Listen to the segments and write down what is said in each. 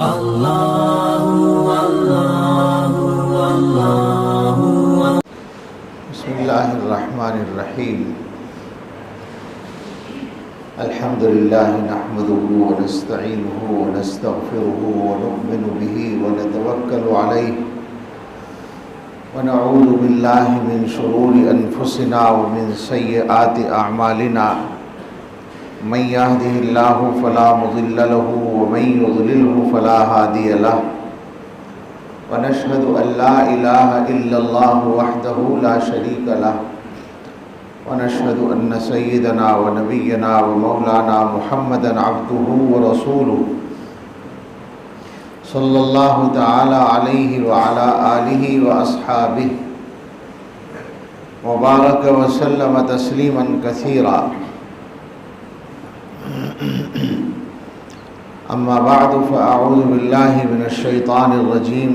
بسم اللہ الرحمن الرحیم الحمد للہ نحمده ونستعینه ونستغفره ونؤمن به ونتوکل علیہ ونعوذ باللہ من شرور انفسنا ومن سیئات اعمالنا من يهده الله فلا مضل له ومن يضلله فلا هادي له ونشهد أن لا إله إلا الله وحده لا شريك له ونشهد أن سيدنا ونبينا ومولانا محمدا عبده ورسوله صلى الله تعالى عليه وعلى آله وأصحابه وبارك وسلم تسليما كثيرا اما بعد فاعوذ باللہ من الشیطان الرجیم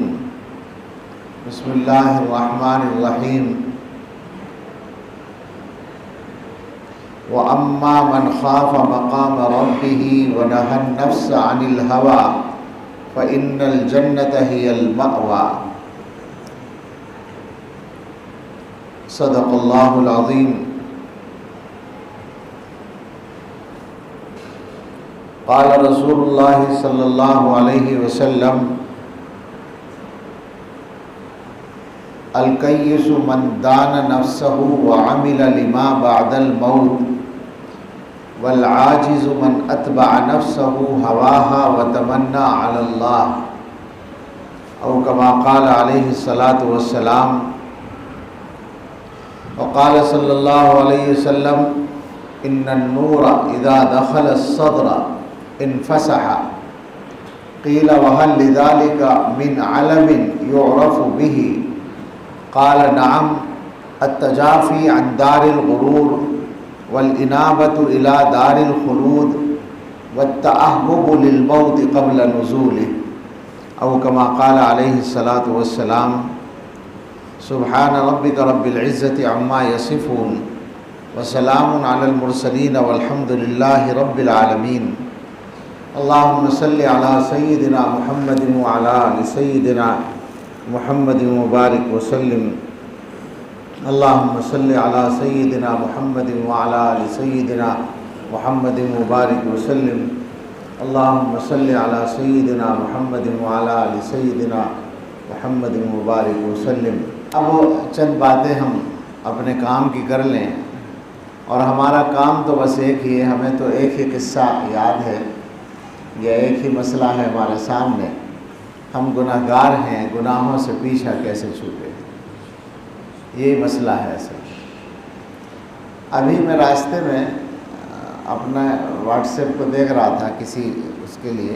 بسم اللہ الرحمن الرحیم واما من خاف مقام ربه ونهى النفس عن الهوى فإن الجنة هي المأوى صدق اللہ العظیم قال رسول اللہ صلی اللہ علیہ وسلم الکیس من دان نفسه وعمل لما بعد الموت والعاجز من اتبع نفسه هواها وتمنى على الله او كما قال عليه الصلاة والسلام وقال صلی اللہ علیہ وسلم ان النور اذا دخل الصدر انفسح قیل وهل لذلك من علم يعرف به قال نعم التجافی عن دار الغرور والانابة الى دار الخلود والتأهب للموت قبل نزوله او كما قال علیہ الصلاة والسلام سبحان ربک رب العزة عما يصفون وسلام علی المرسلین والحمد للہ رب العالمین اللہم صلی علی سیدنا محمد وعلی آل سیدنا محمد مبارک وسلم اللہم صلی علی سیدنا محمد وعلی آل سیدنا محمد مبارک وسلم اللہم صلی علی سیدنا محمد وعلی آل سیدنا محمد مبارک وسلم۔ اب چند باتیں ہم اپنے کام کی کر لیں، اور ہمارا کام تو بس ایک ہی ہے، ہمیں تو ایک ہی قصہ یاد ہے، یہ ایک ہی مسئلہ ہے ہمارے سامنے، ہم گناہ گار ہیں، گناہوں سے پیچھا کیسے چھوٹے، یہی مسئلہ ہے اصل۔ ابھی میں راستے میں اپنا واٹس ایپ کو دیکھ رہا تھا کسی اس کے لیے،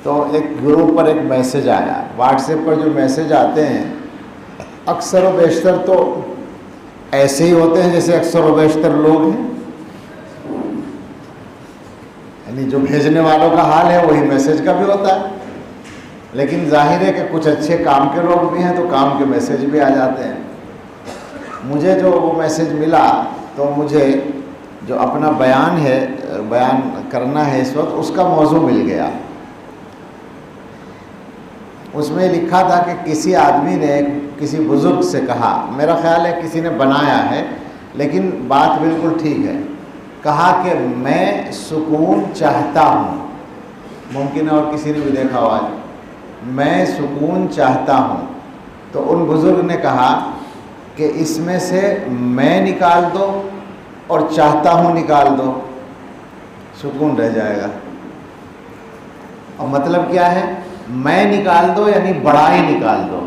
تو ایک گروپ پر ایک میسیج آیا۔ واٹس ایپ پر جو میسیج آتے ہیں اکثر و بیشتر تو ایسے ہی ہوتے ہیں جیسے اکثر و بیشتر لوگ ہیں، یعنی جو بھیجنے والوں کا حال ہے وہی میسیج کا بھی ہوتا ہے، لیکن ظاہر ہے کہ کچھ اچھے کام کے لوگ بھی ہیں تو کام کے میسیج بھی آ جاتے ہیں۔ مجھے جو وہ میسیج ملا تو مجھے جو اپنا بیان کرنا ہے اس وقت، اس کا موضوع مل گیا۔ اس میں لکھا تھا کہ کسی آدمی نے کسی بزرگ سے کہا، میرا خیال ہے کسی نے بنایا ہے لیکن بات بالکل ٹھیک ہے، کہا کہ میں سکون چاہتا ہوں، ممکن ہے اور کسی نے بھی دیکھا ہوا ہے، میں سکون چاہتا ہوں، تو ان بزرگ نے کہا کہ اس میں سے میں نکال دو اور چاہتا ہوں نکال دو، سکون رہ جائے گا۔ اور مطلب کیا ہے؟ میں نکال دو یعنی بڑائی نکال دو،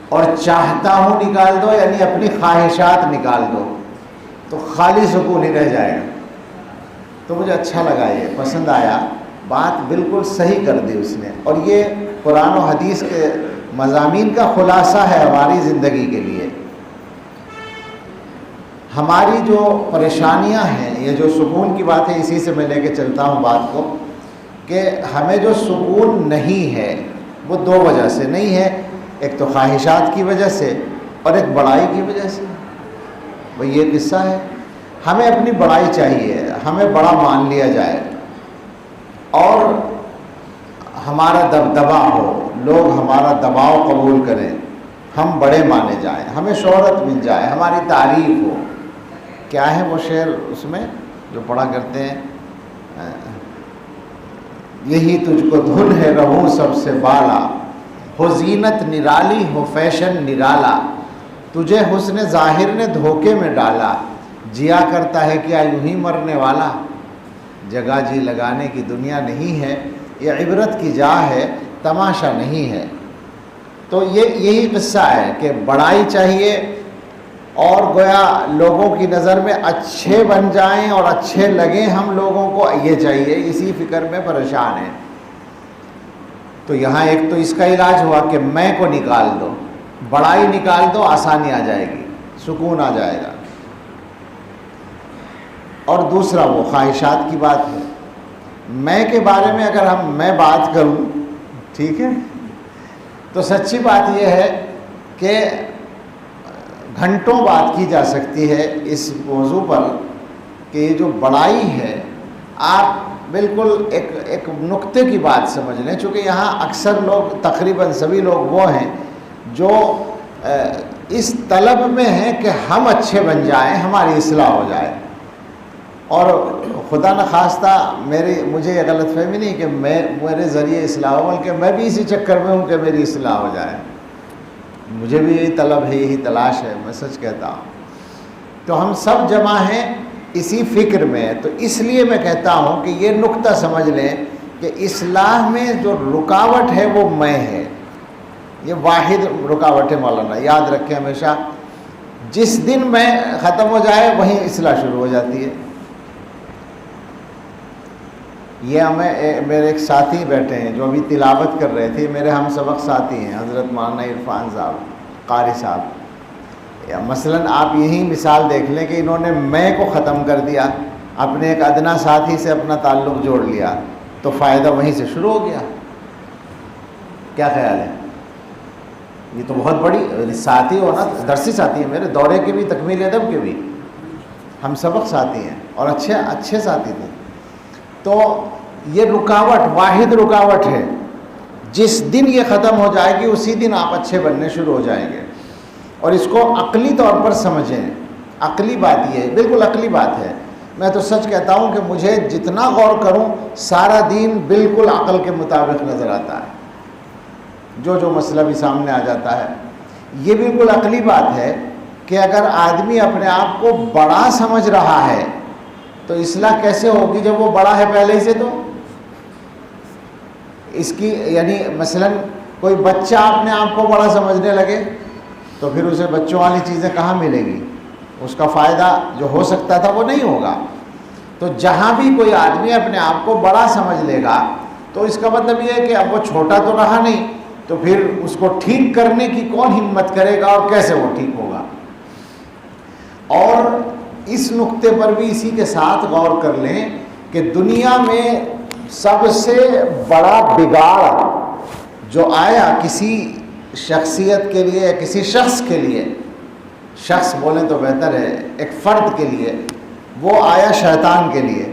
اور چاہتا ہوں نکال دو یعنی اپنی خواہشات نکال دو، تو خالی سکون ہی رہ جائے گا۔ تو مجھے اچھا لگا، یہ پسند آیا، بات بالکل صحیح کر دی اس نے، اور یہ قرآن و حدیث کے مضامین کا خلاصہ ہے ہماری زندگی کے لیے۔ ہماری جو پریشانیاں ہیں، یہ جو سکون کی بات ہے، اسی سے میں لے کے چلتا ہوں بات کو، کہ ہمیں جو سکون نہیں ہے وہ دو وجہ سے نہیں ہے، ایک تو خواہشات کی وجہ سے اور ایک بڑائی کی وجہ سے۔ بھئی یہ قصہ ہے، ہمیں اپنی بڑائی چاہیے، ہمیں بڑا مان لیا جائے، اور ہمارا دبدبا ہو، لوگ ہمارا دباؤ قبول کریں، ہم بڑے مانے جائیں، ہمیں شہرت مل جائے، ہماری تعریف ہو۔ کیا ہے وہ شعر اس میں جو پڑھا کرتے ہیں؟ یہی تجھ کو دھن ہے رہوں سب سے بالا، ہو زینت نرالی ہو فیشن نرالا، تجھے حسن ظاہر نے دھوکے میں ڈالا، جیا کرتا ہے کیا یوں ہی مرنے والا، جگہ جی لگانے کی دنیا نہیں ہے، یہ عبرت کی جا ہے تماشا نہیں ہے۔ تو یہی قصہ ہے کہ بڑائی چاہیے اور گویا لوگوں کی نظر میں اچھے بن جائیں اور اچھے لگیں ہم لوگوں کو، یہ چاہیے، اسی فکر میں پریشان ہیں۔ تو یہاں ایک تو اس کا علاج ہوا کہ میں کو نکال دو، بڑائی نکال دو، آسانی آ جائے گی، سکون آ جائے گا۔ اور دوسرا وہ خواہشات کی بات ہے۔ میں کے بارے میں اگر میں بات کروں، ٹھیک ہے، تو سچی بات یہ ہے کہ گھنٹوں بات کی جا سکتی ہے اس موضوع پر کہ یہ جو بڑائی ہے، آپ بالکل ایک نقطے کی بات سمجھ لیں، چونکہ یہاں اکثر لوگ، تقریباً سبھی لوگ وہ ہیں جو اس طلب میں ہیں کہ ہم اچھے بن جائیں، ہماری اصلاح ہو جائے۔ اور خدا نخواستہ مجھے یہ غلط فہمی نہیں کہ میرے ذریعے اصلاح ہو، بلکہ میں بھی اسی چکر میں ہوں کہ میری اصلاح ہو جائے۔ مجھے بھی یہی طلب ہے، یہی تلاش ہے، میں سچ کہتا ہوں۔ تو ہم سب جمع ہیں اسی فکر میں، تو اس لیے میں کہتا ہوں کہ یہ نقطہ سمجھ لیں کہ اصلاح میں جو رکاوٹ ہے وہ میں ہے، یہ واحد رکاوٹ ہے مولانا، یاد رکھیں ہمیشہ۔ جس دن میں ختم ہو جائے وہیں اصلاح شروع ہو جاتی ہے۔ یہ میرے ایک ساتھی بیٹھے ہیں جو ابھی تلاوت کر رہے تھے، میرے ہم سبق ساتھی ہیں، حضرت مولانا عرفان صاحب، قاری صاحب۔ مثلاً آپ یہی مثال دیکھ لیں کہ انہوں نے میں کو ختم کر دیا، اپنے ایک ادنا ساتھی سے اپنا تعلق جوڑ لیا، تو فائدہ وہیں سے شروع ہو گیا۔ کیا خیال ہے؟ یہ تو بہت بڑی ساتھی ہونا، درسی ساتھی ہیں میرے، دورے کے بھی، تکمیل ادب کے بھی، ہم سبق ساتھی ہیں اور اچھے ساتھی تھے۔ تو یہ رکاوٹ، واحد رکاوٹ ہے، جس دن یہ ختم ہو جائے گی اسی دن آپ اچھے بننے شروع ہو جائیں گے۔ اور اس کو عقلی طور پر سمجھیں، عقلی بات یہ ہے، بالکل عقلی بات ہے۔ میں تو سچ کہتا ہوں کہ مجھے جتنا غور کروں سارا دین بالکل عقل کے مطابق نظر آتا ہے، جو مسئلہ بھی سامنے آ جاتا ہے۔ یہ بالکل عقلی بات ہے کہ اگر آدمی اپنے آپ کو بڑا سمجھ رہا ہے تو اصلاح کیسے ہوگی جب وہ بڑا ہے پہلے سے؟ تو اس کی یعنی مثلاً کوئی بچہ اپنے آپ کو بڑا سمجھنے لگے تو پھر اسے بچوں والی چیزیں کہاں ملے گی؟ اس کا فائدہ جو ہو سکتا تھا وہ نہیں ہوگا۔ تو جہاں بھی کوئی آدمی اپنے آپ کو بڑا سمجھ لے گا تو اس کا مطلب یہ ہے کہ اب وہ چھوٹا تو رہا نہیں، تو پھر اس کو ٹھیک کرنے کی کون ہمت کرے گا اور کیسے وہ ٹھیک ہوگا؟ اور اس نقطے پر بھی اسی کے ساتھ غور کر لیں کہ دنیا میں سب سے بڑا بگاڑ جو آیا کسی شخصیت کے لیے، کسی شخص کے لیے، شخص بولیں تو بہتر ہے، ایک فرد کے لیے، وہ آیا شیطان کے لیے۔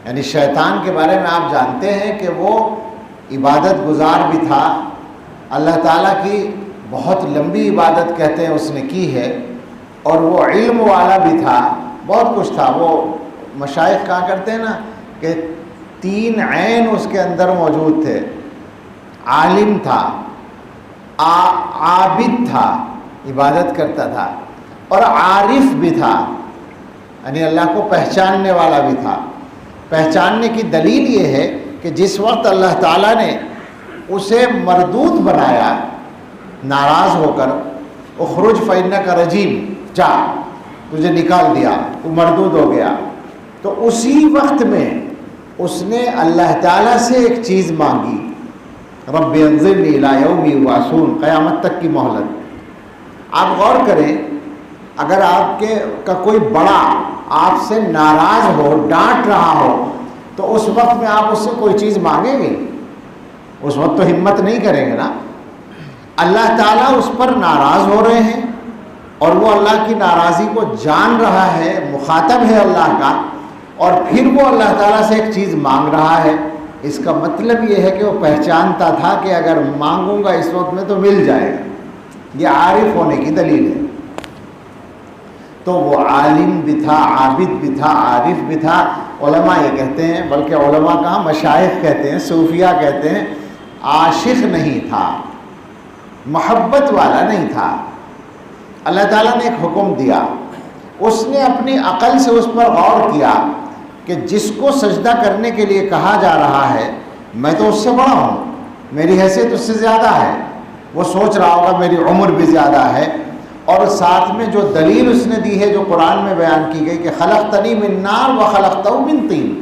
یعنی شیطان کے بارے میں آپ جانتے ہیں کہ وہ عبادت گزار بھی تھا، اللہ تعالیٰ کی بہت لمبی عبادت کہتے ہیں اس نے کی ہے، اور وہ علم والا بھی تھا، بہت کچھ تھا۔ وہ مشائخ کہا کرتے ہیں نا کہ 3 عین اس کے اندر موجود تھے، عالم تھا، عابد تھا، عبادت کرتا تھا، اور عارف بھی تھا، یعنی اللہ کو پہچاننے والا بھی تھا۔ پہچاننے کی دلیل یہ ہے کہ جس وقت اللہ تعالیٰ نے اسے مردود بنایا، ناراض ہو کر، اخرج فإنک رجیم، جا، تجھے نکال دیا، تو مردود ہو گیا، تو اسی وقت میں اس نے اللہ تعالیٰ سے ایک چیز مانگی، رب انظرنی الی یوم یبعثون، قیامت تک کی مہلت۔ آپ غور کریں، اگر آپ کا کوئی بڑا آپ سے ناراض ہو، ڈانٹ رہا ہو، تو اس وقت میں آپ اس سے کوئی چیز مانگیں گے؟ اس وقت تو ہمت نہیں کریں گے نا۔ اللہ تعالیٰ اس پر ناراض ہو رہے ہیں اور وہ اللہ کی ناراضی کو جان رہا ہے، مخاطب ہے اللہ کا، اور پھر وہ اللہ تعالیٰ سے ایک چیز مانگ رہا ہے، اس کا مطلب یہ ہے کہ وہ پہچانتا تھا کہ اگر مانگوں گا اس وقت میں تو مل جائے گا. یہ عارف ہونے کی دلیل ہے. تو وہ عالم بھی تھا، عابد بھی تھا، عارف بھی تھا. علماء یہ کہتے ہیں، بلکہ علماء کہاں، مشائخ کہتے ہیں، صوفیاء کہتے ہیں، عاشق نہیں تھا، محبت والا نہیں تھا. اللہ تعالیٰ نے ایک حکم دیا، اس نے اپنی عقل سے اس پر غور کیا کہ جس کو سجدہ کرنے کے لیے کہا جا رہا ہے میں تو اس سے بڑا ہوں، میری حیثیت اس سے زیادہ ہے. وہ سوچ رہا ہوگا میری عمر بھی زیادہ ہے. اور ساتھ میں جو دلیل اس نے دی ہے جو قرآن میں بیان کی گئی کہ خلقتنی من نار و خلقتہ من طین،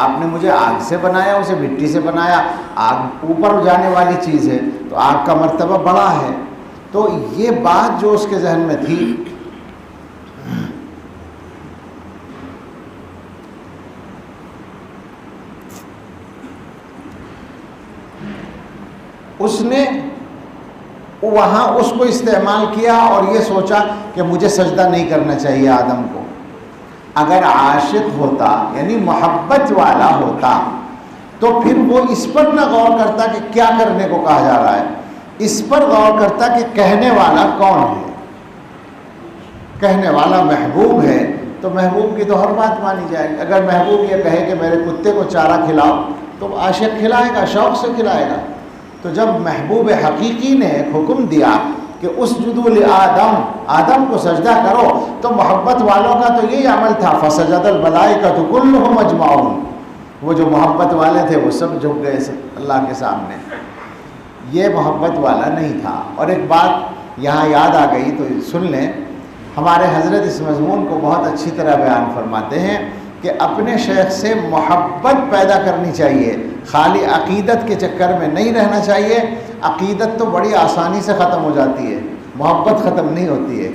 آپ نے مجھے آگ سے بنایا، اسے مٹی سے بنایا. آگ اوپر جانے والی چیز ہے تو آگ کا مرتبہ بڑا ہے. تو یہ بات جو اس کے ذہن میں تھی، اس نے وہاں اس کو استعمال کیا اور یہ سوچا کہ مجھے سجدہ نہیں کرنا چاہیے آدم کو. اگر عاشق ہوتا یعنی محبت والا ہوتا تو پھر وہ اس پر نہ غور کرتا کہ کیا کرنے کو کہا جا رہا ہے، اس پر غور کرتا کہ کہنے والا کون ہے. کہنے والا محبوب ہے تو محبوب کی تو ہر بات مانی جائے گی. اگر محبوب یہ کہے کہ میرے کتے کو چارہ کھلاؤ تو عاشق کھلائے گا، شوق سے کھلائے گا. تو جب محبوب حقیقی نے ایک حکم دیا کہ اسجدوا لآدم، آدم کو سجدہ کرو، تو محبت والوں کا تو یہی عمل تھا. فسجد الملائکۃ کلھم اجمعون، وہ جو محبت والے تھے وہ سب جھک گئے اللہ کے سامنے. یہ محبت والا نہیں تھا. اور ایک بات یہاں یاد آ گئی تو سن لیں، ہمارے حضرت اس مضمون کو بہت اچھی طرح بیان فرماتے ہیں کہ اپنے شیخ سے محبت پیدا کرنی چاہیے، خالی عقیدت کے چکر میں نہیں رہنا چاہیے. عقیدت تو بڑی آسانی سے ختم ہو جاتی ہے، محبت ختم نہیں ہوتی ہے.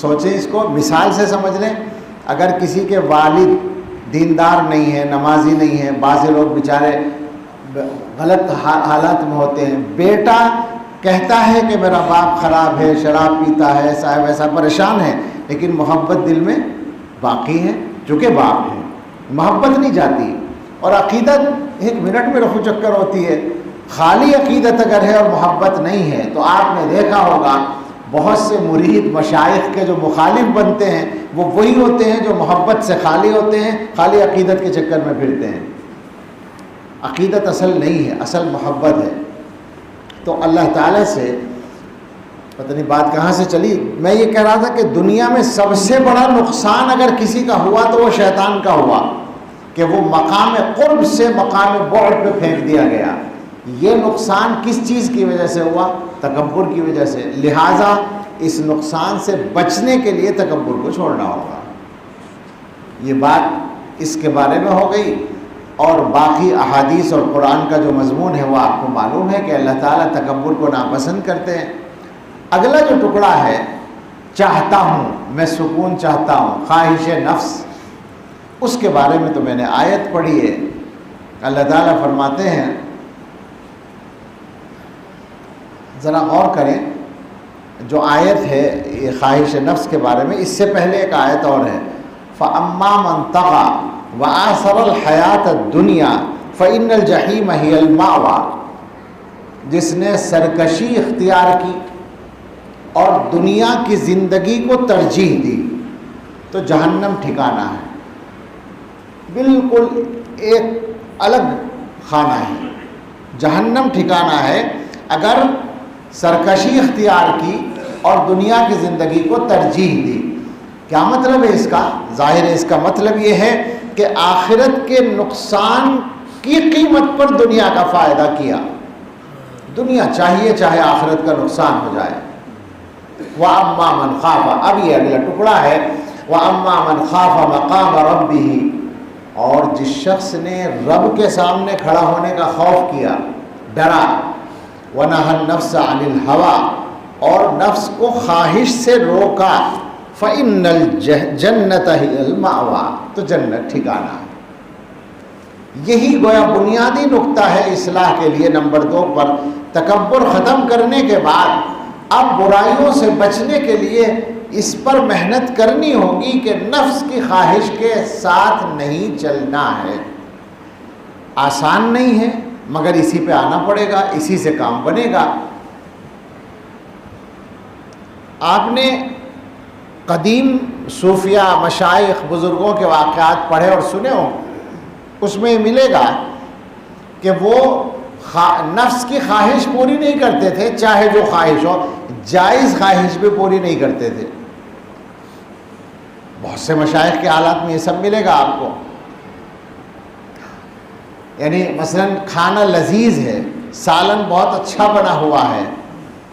سوچیں اس کو، مثال سے سمجھ لیں. اگر کسی کے والد دیندار نہیں ہیں، نمازی نہیں ہیں، بعض لوگ بیچارے غلط حالات میں ہوتے ہیں، بیٹا کہتا ہے کہ میرا باپ خراب ہے، شراب پیتا ہے، صاحب ایسا پریشان ہے، لیکن محبت دل میں باقی ہے چونکہ باپ ہے، محبت نہیں جاتی. اور عقیدت ایک منٹ میں رفو چکر ہوتی ہے. خالی عقیدت اگر ہے اور محبت نہیں ہے تو آپ نے دیکھا ہوگا بہت سے مرید مشائخ کے جو مخالف بنتے ہیں وہ وہی ہوتے ہیں جو محبت سے خالی ہوتے ہیں، خالی عقیدت کے چکر میں پھرتے ہیں. عقیدت اصل نہیں ہے، اصل محبت ہے. تو اللہ تعالیٰ سے پتہ نہیں بات کہاں سے چلی، میں یہ کہہ رہا تھا کہ دنیا میں سب سے بڑا نقصان اگر کسی کا ہوا تو وہ شیطان کا ہوا کہ وہ مقام قرب سے مقام بعد پہ پھینک دیا گیا. یہ نقصان کس چیز کی وجہ سے ہوا؟ تکبر کی وجہ سے. لہٰذا اس نقصان سے بچنے کے لیے تکبر کو چھوڑنا ہوگا. یہ بات اس کے بارے میں ہو گئی. اور باقی احادیث اور قرآن کا جو مضمون ہے وہ آپ کو معلوم ہے کہ اللہ تعالیٰ تکبر کو ناپسند کرتے ہیں. اگلا جو ٹکڑا ہے، چاہتا ہوں، میں سکون چاہتا ہوں، خواہش نفس، اس کے بارے میں تو میں نے آیت پڑھی ہے. اللہ تعالیٰ فرماتے ہیں، ذرا غور کریں، جو آیت ہے یہ خواہش نفس کے بارے میں، اس سے پہلے ایک آیت اور ہے، فَأَمَّا مَنْ طَغَى وَآثَرَ الْحَيَاةَ الدُّنْيَا فَإِنَّ الْجَحِيمَ هِيَ الْمَأْوَىٰ، جس نے سرکشی اختیار کی اور دنیا کی زندگی کو ترجیح دی تو جہنم ٹھکانہ ہے. بالکل ایک الگ خانہ ہے، جہنم ٹھکانہ ہے اگر سرکشی اختیار کی اور دنیا کی زندگی کو ترجیح دی. کیا مطلب ہے اس کا؟ ظاہر ہے اس کا مطلب یہ ہے کہ آخرت کے نقصان کی قیمت پر دنیا کا فائدہ کیا. دنیا چاہیے چاہے آخرت کا نقصان ہو جائے. وَأَمَّا مَنْ خَافَ، اب یہ اگلا ٹکڑا ہے، وَأَمَّا مَنْ خَافَ مَقَامَ رَبِّهِ، اور جس شخص نے رب کے سامنے کھڑا ہونے کا خوف کیا، ڈرا، وَنَهَى النَّفْسَ عَنِ الْهَوَىٰ، اور نفس کو خواہش سے روکا، فَإِنَّ الْجَنَّةَ هِيَ الْمَأْوَىٰ، تو جنت ٹھکانہ ہے. یہی گویا بنیادی نقطہ ہے اصلاح کے لیے. نمبر 2 پر تکبر ختم کرنے کے بعد اب برائیوں سے بچنے کے لیے اس پر محنت کرنی ہوگی کہ نفس کی خواہش کے ساتھ نہیں چلنا ہے. آسان نہیں ہے مگر اسی پہ آنا پڑے گا، اسی سے کام بنے گا۔ آپ نے قدیم صوفیہ مشائخ بزرگوں کے واقعات پڑھے اور سنے ہوں، اس میں ملے گا کہ وہ نفس کی خواہش پوری نہیں کرتے تھے، چاہے جو خواہش ہو، جائز خواہش بھی پوری نہیں کرتے تھے۔ بہت سے مشائخ کے حالات میں یہ سب ملے گا آپ کو۔ یعنی مثلا کھانا لذیذ ہے، سالن بہت اچھا بنا ہوا ہے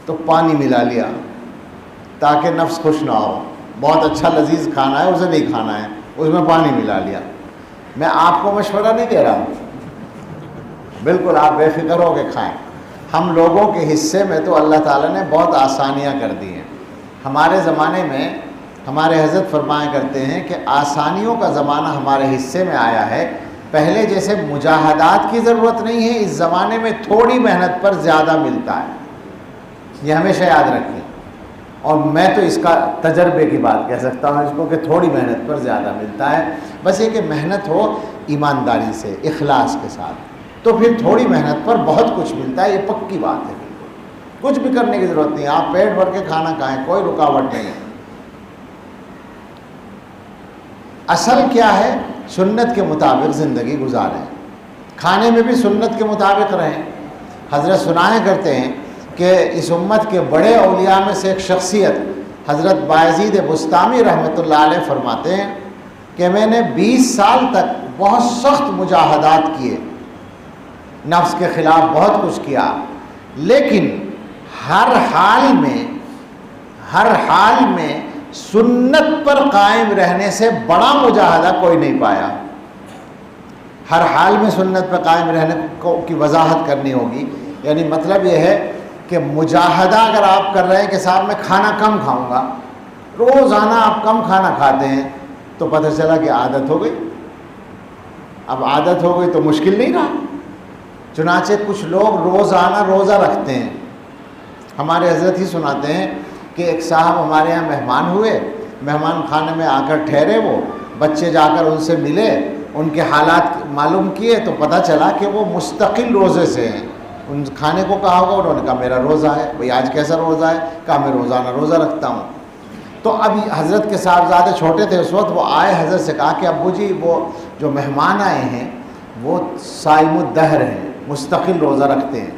تو پانی ملا لیا تاکہ نفس خوش نہ ہو۔ بہت اچھا لذیذ کھانا ہے، اسے نہیں کھانا ہے، اس میں پانی ملا لیا۔ میں آپ کو مشورہ نہیں دے رہا ہوں، بالکل آپ بے فکر ہو کے کھائیں۔ ہم لوگوں کے حصے میں تو اللہ تعالیٰ نے بہت آسانیاں کر دی ہیں۔ ہمارے زمانے میں ہمارے حضرت فرمایا کرتے ہیں کہ آسانیوں کا زمانہ ہمارے حصے میں آیا ہے۔ پہلے جیسے مجاہدات کی ضرورت نہیں ہے، اس زمانے میں تھوڑی محنت پر زیادہ ملتا ہے، یہ ہمیشہ یاد رکھیں۔ اور میں تو اس کا تجربے کی بات کہہ سکتا ہوں اس کو کہ تھوڑی محنت پر زیادہ ملتا ہے، بس یہ کہ محنت ہو ایمانداری سے، اخلاص کے ساتھ، تو پھر تھوڑی محنت پر بہت کچھ ملتا ہے، یہ پکی بات ہے۔ کچھ بھی کرنے کی ضرورت نہیں، آپ پیٹ بھر کے کھانا کھائیں، کوئی رکاوٹ نہیں ہے۔ اصل کیا ہے؟ سنت کے مطابق زندگی گزاریں، کھانے میں بھی سنت کے مطابق رہیں۔ حضرت سنایا کرتے ہیں کہ اس امت کے بڑے اولیاء میں سے ایک شخصیت حضرت بایزید بستامی رحمۃ اللہ علیہ فرماتے ہیں کہ میں نے 20 سال تک بہت سخت مجاہدات کیے، نفس کے خلاف بہت کچھ کیا، لیکن ہر حال میں سنت پر قائم رہنے سے بڑا مجاہدہ کوئی نہیں پایا۔ ہر حال میں سنت پر قائم رہنے کی وضاحت کرنی ہوگی، یعنی مطلب یہ ہے کہ مجاہدہ اگر آپ کر رہے ہیں کہ صاحب میں کھانا کم کھاؤں گا، روزانہ آپ کم کھانا کھاتے ہیں تو پتہ چلا کہ عادت ہو گئی۔ اب عادت ہو گئی تو مشکل نہیں رہا۔ چنانچہ کچھ لوگ روزانہ روزہ رکھتے ہیں۔ ہمارے حضرت ہی سناتے ہیں کہ ایک صاحب ہمارے یہاں مہمان ہوئے، مہمان خانے میں آ کر ٹھہرے، وہ بچے جا کر ان سے ملے، ان کے حالات معلوم کیے تو پتہ چلا کہ وہ مستقل روزے سے ہیں۔ ان کھانے کو کہا ہوگا، انہوں نے کہا میرا روزہ ہے۔ بھئی آج کیسا روزہ ہے؟ کہا میں روزانہ روزہ رکھتا ہوں۔ تو اب حضرت کے صاحبزادے چھوٹے تھے اس وقت، وہ آئے، حضرت سے کہا کہ ابو جی وہ جو مہمان آئے ہیں وہ صائم الدہر ہیں، مستقل روزہ رکھتے ہیں۔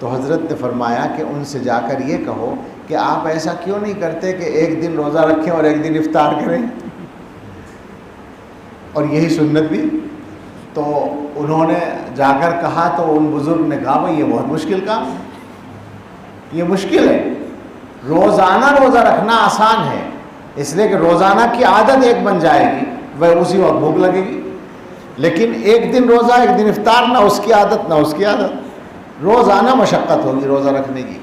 تو حضرت نے فرمایا کہ ان سے جا کر یہ کہو کہ آپ ایسا کیوں نہیں کرتے کہ ایک دن روزہ رکھیں اور ایک دن افطار کریں، اور یہی سنت بھی۔ تو انہوں نے جا کر کہا تو ان بزرگ نے کہا بھئی یہ بہت مشکل کام ہے، یہ مشکل ہے۔ روزانہ روزہ رکھنا آسان ہے، اس لیے کہ روزانہ کی عادت ایک بن جائے گی، وہ اسی وقت بھوک لگے گی۔ لیکن ایک دن روزہ ایک دن افطار، نہ اس کی عادت نہ اس کی عادت، روزانہ مشقت ہوگی روزہ رکھنے کی۔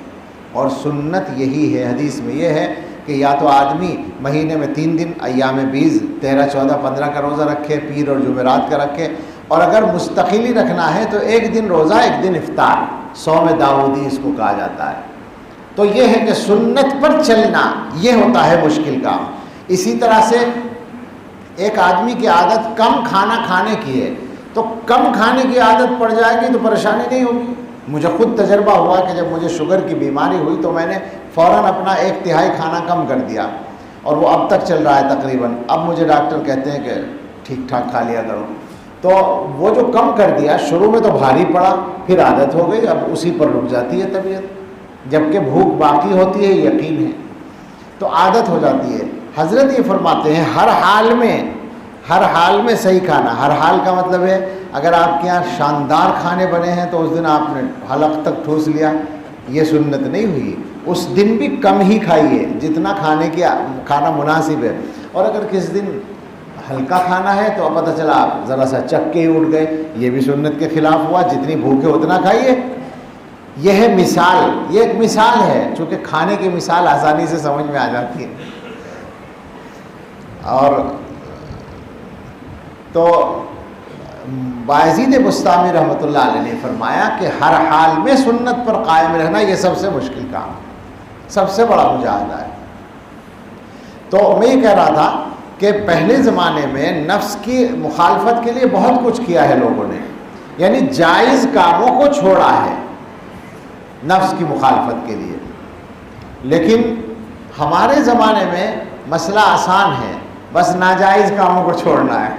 اور سنت یہی ہے، حدیث میں یہ ہے کہ یا تو آدمی مہینے میں 3 دن ایام بیض 13، 14، 15 کا روزہ رکھے، پیر اور جمعرات کا رکھے، اور اگر مستقل ہی رکھنا ہے تو ایک دن روزہ ایک دن افطار، صوم داؤدی اس کو کہا جاتا ہے۔ تو یہ ہے کہ سنت پر چلنا یہ ہوتا ہے مشکل کام۔ اسی طرح سے ایک آدمی کی عادت کم کھانا کھانے کی ہے، تو کم کھانے کی عادت پڑ جائے گی تو پریشانی نہیں ہوگی۔ مجھے خود تجربہ ہوا کہ جب مجھے شوگر کی بیماری ہوئی تو میں نے فوراً اپنا 1/3 کھانا کم کر دیا، اور وہ اب تک چل رہا ہے تقریباً۔ اب مجھے ڈاکٹر کہتے ہیں کہ ٹھیک ٹھاک کھا لیا کرو۔ تو وہ جو کم کر دیا، شروع میں تو بھاری پڑا، پھر عادت ہو گئی، اب اسی پر رک جاتی ہے طبیعت، جبکہ بھوک باقی ہوتی ہے، یقین ہے، تو عادت ہو جاتی ہے۔ حضرت یہ فرماتے ہیں ہر حال میں صحیح کھانا۔ ہر حال کا مطلب ہے اگر آپ کے یہاں شاندار کھانے بنے ہیں تو اس دن آپ نے حلق تک ٹھوس لیا، یہ سنت نہیں ہوئی۔ اس دن بھی کم ہی کھائیے جتنا کھانا مناسب ہے، اور اگر کس دن ہلکا کھانا ہے تو اب پتہ چلا آپ ذرا سا چک کے ہی اٹھ گئے، یہ بھی سنت کے خلاف ہوا۔ جتنی بھوک ہے اتنا کھائیے۔ یہ ہے مثال، یہ ایک مثال ہے، چونکہ کھانے کی مثال آسانی سے سمجھ میں آ جاتی ہے۔ اور تو بایزید بستامی رحمۃ اللہ علیہ نے فرمایا کہ ہر حال میں سنت پر قائم رہنا یہ سب سے مشکل کام ہے، سب سے بڑا مجاہدہ ہے۔ تو میں یہ کہہ رہا تھا کہ پہلے زمانے میں نفس کی مخالفت کے لیے بہت کچھ کیا ہے لوگوں نے، یعنی جائز کاموں کو چھوڑا ہے نفس کی مخالفت کے لیے. لیکن ہمارے زمانے میں مسئلہ آسان ہے، بس ناجائز کاموں کو چھوڑنا ہے.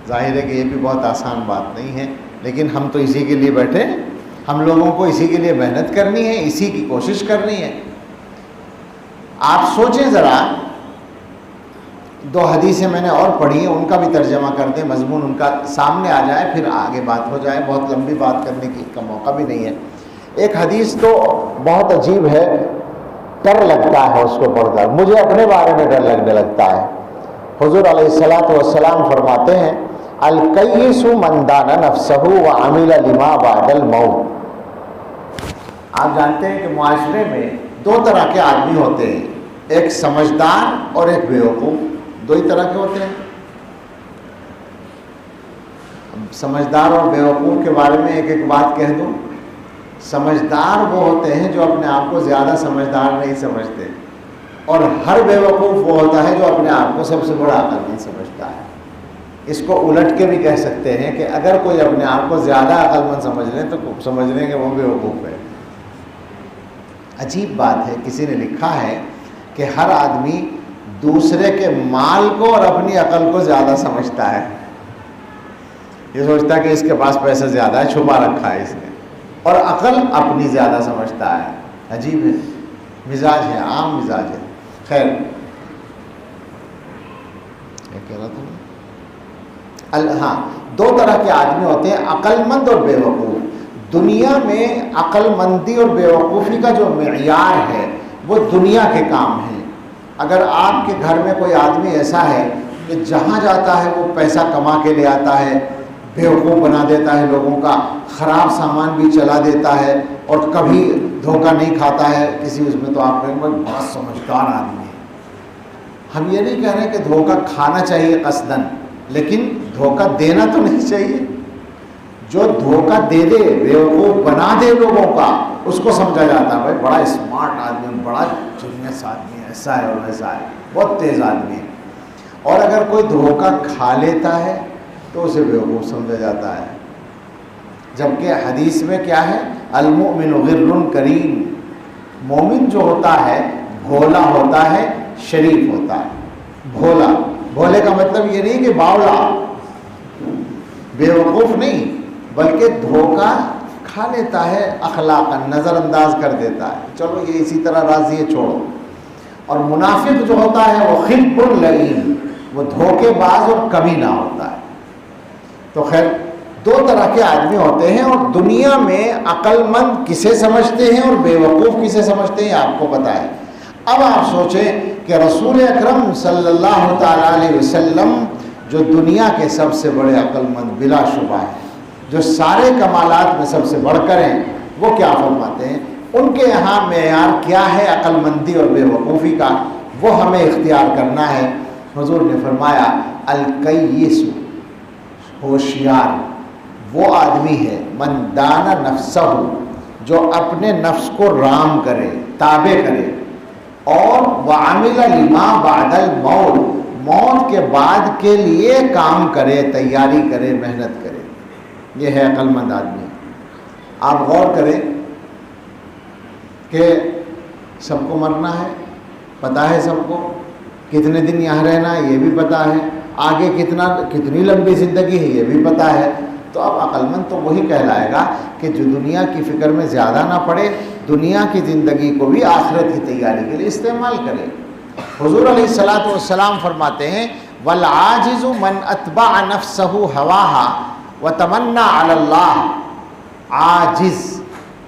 ظاہر ہے کہ یہ بھی بہت آسان بات نہیں ہے، لیکن ہم تو اسی کے لیے بیٹھے، ہم لوگوں کو اسی کے لیے محنت کرنی ہے، اسی کی کوشش کرنی ہے. آپ سوچیں ذرا، 2 حدیثیں میں نے اور پڑھی ہیں، ان کا بھی ترجمہ کر دیں، مضمون ان کا سامنے آ جائے، پھر آگے بات ہو جائے. بہت لمبی بات کرنے کا موقع بھی نہیں ہے. ایک حدیث تو بہت عجیب ہے، ڈر لگتا ہے اس کو پڑھ کر، مجھے اپنے بارے میں ڈر لگنے لگتا ہے. حضور علیہ الصلوۃ والسلام فرماتے ہیں الکیس من دان نفسہ وعمل لما بعد الموت. آپ جانتے ہیں کہ معاشرے میں 2 طرح کے آدمی ہوتے ہیں، ایک سمجھدار اور ایک بیوقوف. 2 ہی طرح کے ہوتے ہیں. سمجھدار اور بیوقوف کے بارے میں ایک بات کہہ دوں. سمجھدار وہ ہوتے ہیں جو اپنے آپ کو زیادہ سمجھدار نہیں سمجھتے، اور ہر بیوقوف وہ ہوتا ہے جو اپنے آپ کو سب سے بڑا عقل مند سمجھتا ہے. اس کو الٹ کے بھی کہہ سکتے ہیں کہ اگر کوئی اپنے آپ کو زیادہ عقل مند سمجھ لیں تو سمجھ لیں کہ وہ بیوقوف ہے. عجیب بات ہے، کسی نے لکھا ہے کہ ہر آدمی دوسرے کے مال کو اور اپنی عقل کو زیادہ سمجھتا ہے. یہ سوچتا ہے کہ اس کے پاس پیسہ زیادہ ہے، چھپا رکھا ہے اس نے، اور عقل اپنی زیادہ سمجھتا ہے. عجیب ہے، مزاج ہے، عام مزاج ہے. خیر، کیا کہہ رہا تھا؟ ہاں، 2 طرح کے آدمی ہوتے ہیں، عقل مند اور بیوقوف. دنیا میں عقل مندی اور بیوقوفی کا جو معیار ہے وہ دنیا کے کام ہیں. اگر آپ کے گھر میں کوئی آدمی ایسا ہے کہ جہاں جاتا ہے وہ پیسہ کما کے لے آتا ہے، بیوقوف بنا دیتا ہے لوگوں کا، خراب سامان بھی چلا دیتا ہے اور کبھی دھوکہ نہیں کھاتا ہے کسی اس میں، تو آپ کہیں گے بہت سمجھدار آدمی ہے. ہم یہ نہیں کہہ رہے کہ دھوکہ کھانا چاہیے قصداً، لیکن دھوکہ دینا تو نہیں چاہیے. جو دھوکہ دے دے، بیوقوف بنا دے لوگوں کا، اس کو سمجھا جاتا ہے بھائی بڑا اسمارٹ آدمی، بڑا جینیس آدمی ہے، ایسا ہے اور ویسا ہے، بہت تیز آدمی ہے. اور اگر کوئی دھوکہ کھا لیتا ہے تو اسے بیوقوف سمجھا جاتا ہے. جبکہ حدیث میں کیا ہے؟ المؤمن غر کریم. مومن جو ہوتا ہے بھولا ہوتا ہے، شریف ہوتا ہے. بھولا، بھولے کا مطلب یہ نہیں کہ باولا، بیوقوف نہیں، بلکہ دھوکہ کھا لیتا ہے، اخلاقاً نظر انداز کر دیتا ہے، چلو یہ اسی طرح راضی ہے، چھوڑو. اور منافق جو ہوتا ہے وہ خب اللئیم، وہ دھوکے باز اور کمینہ ہوتا ہے. تو خیر، 2 طرح کے آدمی ہوتے ہیں، اور دنیا میں عقل مند کسے سمجھتے ہیں اور بیوقوف کسے سمجھتے ہیں آپ کو پتہ ہے. اب آپ سوچیں کہ رسول اکرم صلی اللہ تعالیٰ علیہ وسلم جو دنیا کے سب سے بڑے عقل مند بلا شبہ ہیں، جو سارے کمالات میں سب سے بڑھ کر ہیں، وہ کیا فرماتے ہیں؟ ان کے یہاں معیار کیا ہے عقل مندی اور بیوقوفی کا؟ وہ ہمیں اختیار کرنا ہے. حضور نے فرمایا الکیس، ہوشیار وہ آدمی ہے، من دانا نفسہ، جو اپنے نفس کو رام کرے، تابع کرے، اور وعمل لما بعد الموت، موت کے بعد کے لیے کام کرے، تیاری کرے، محنت کرے. یہ ہے عقل مند آدمی. آپ غور کریں کہ سب کو مرنا ہے، پتہ ہے سب کو، کتنے دن یہاں رہنا ہے یہ بھی پتہ ہے، آگے کتنی لمبی زندگی ہے یہ بھی پتہ ہے. تو اب عقل مند تو وہی کہلائے گا کہ جو دنیا کی فکر میں زیادہ نہ پڑے، دنیا کی زندگی کو بھی آخرت کی تیاری کے لیے استعمال کرے. حضور علیہ الصلوۃ والسلام فرماتے ہیں والعاجز من اتبع نفسہ ہواها وتمنى علی اللہ.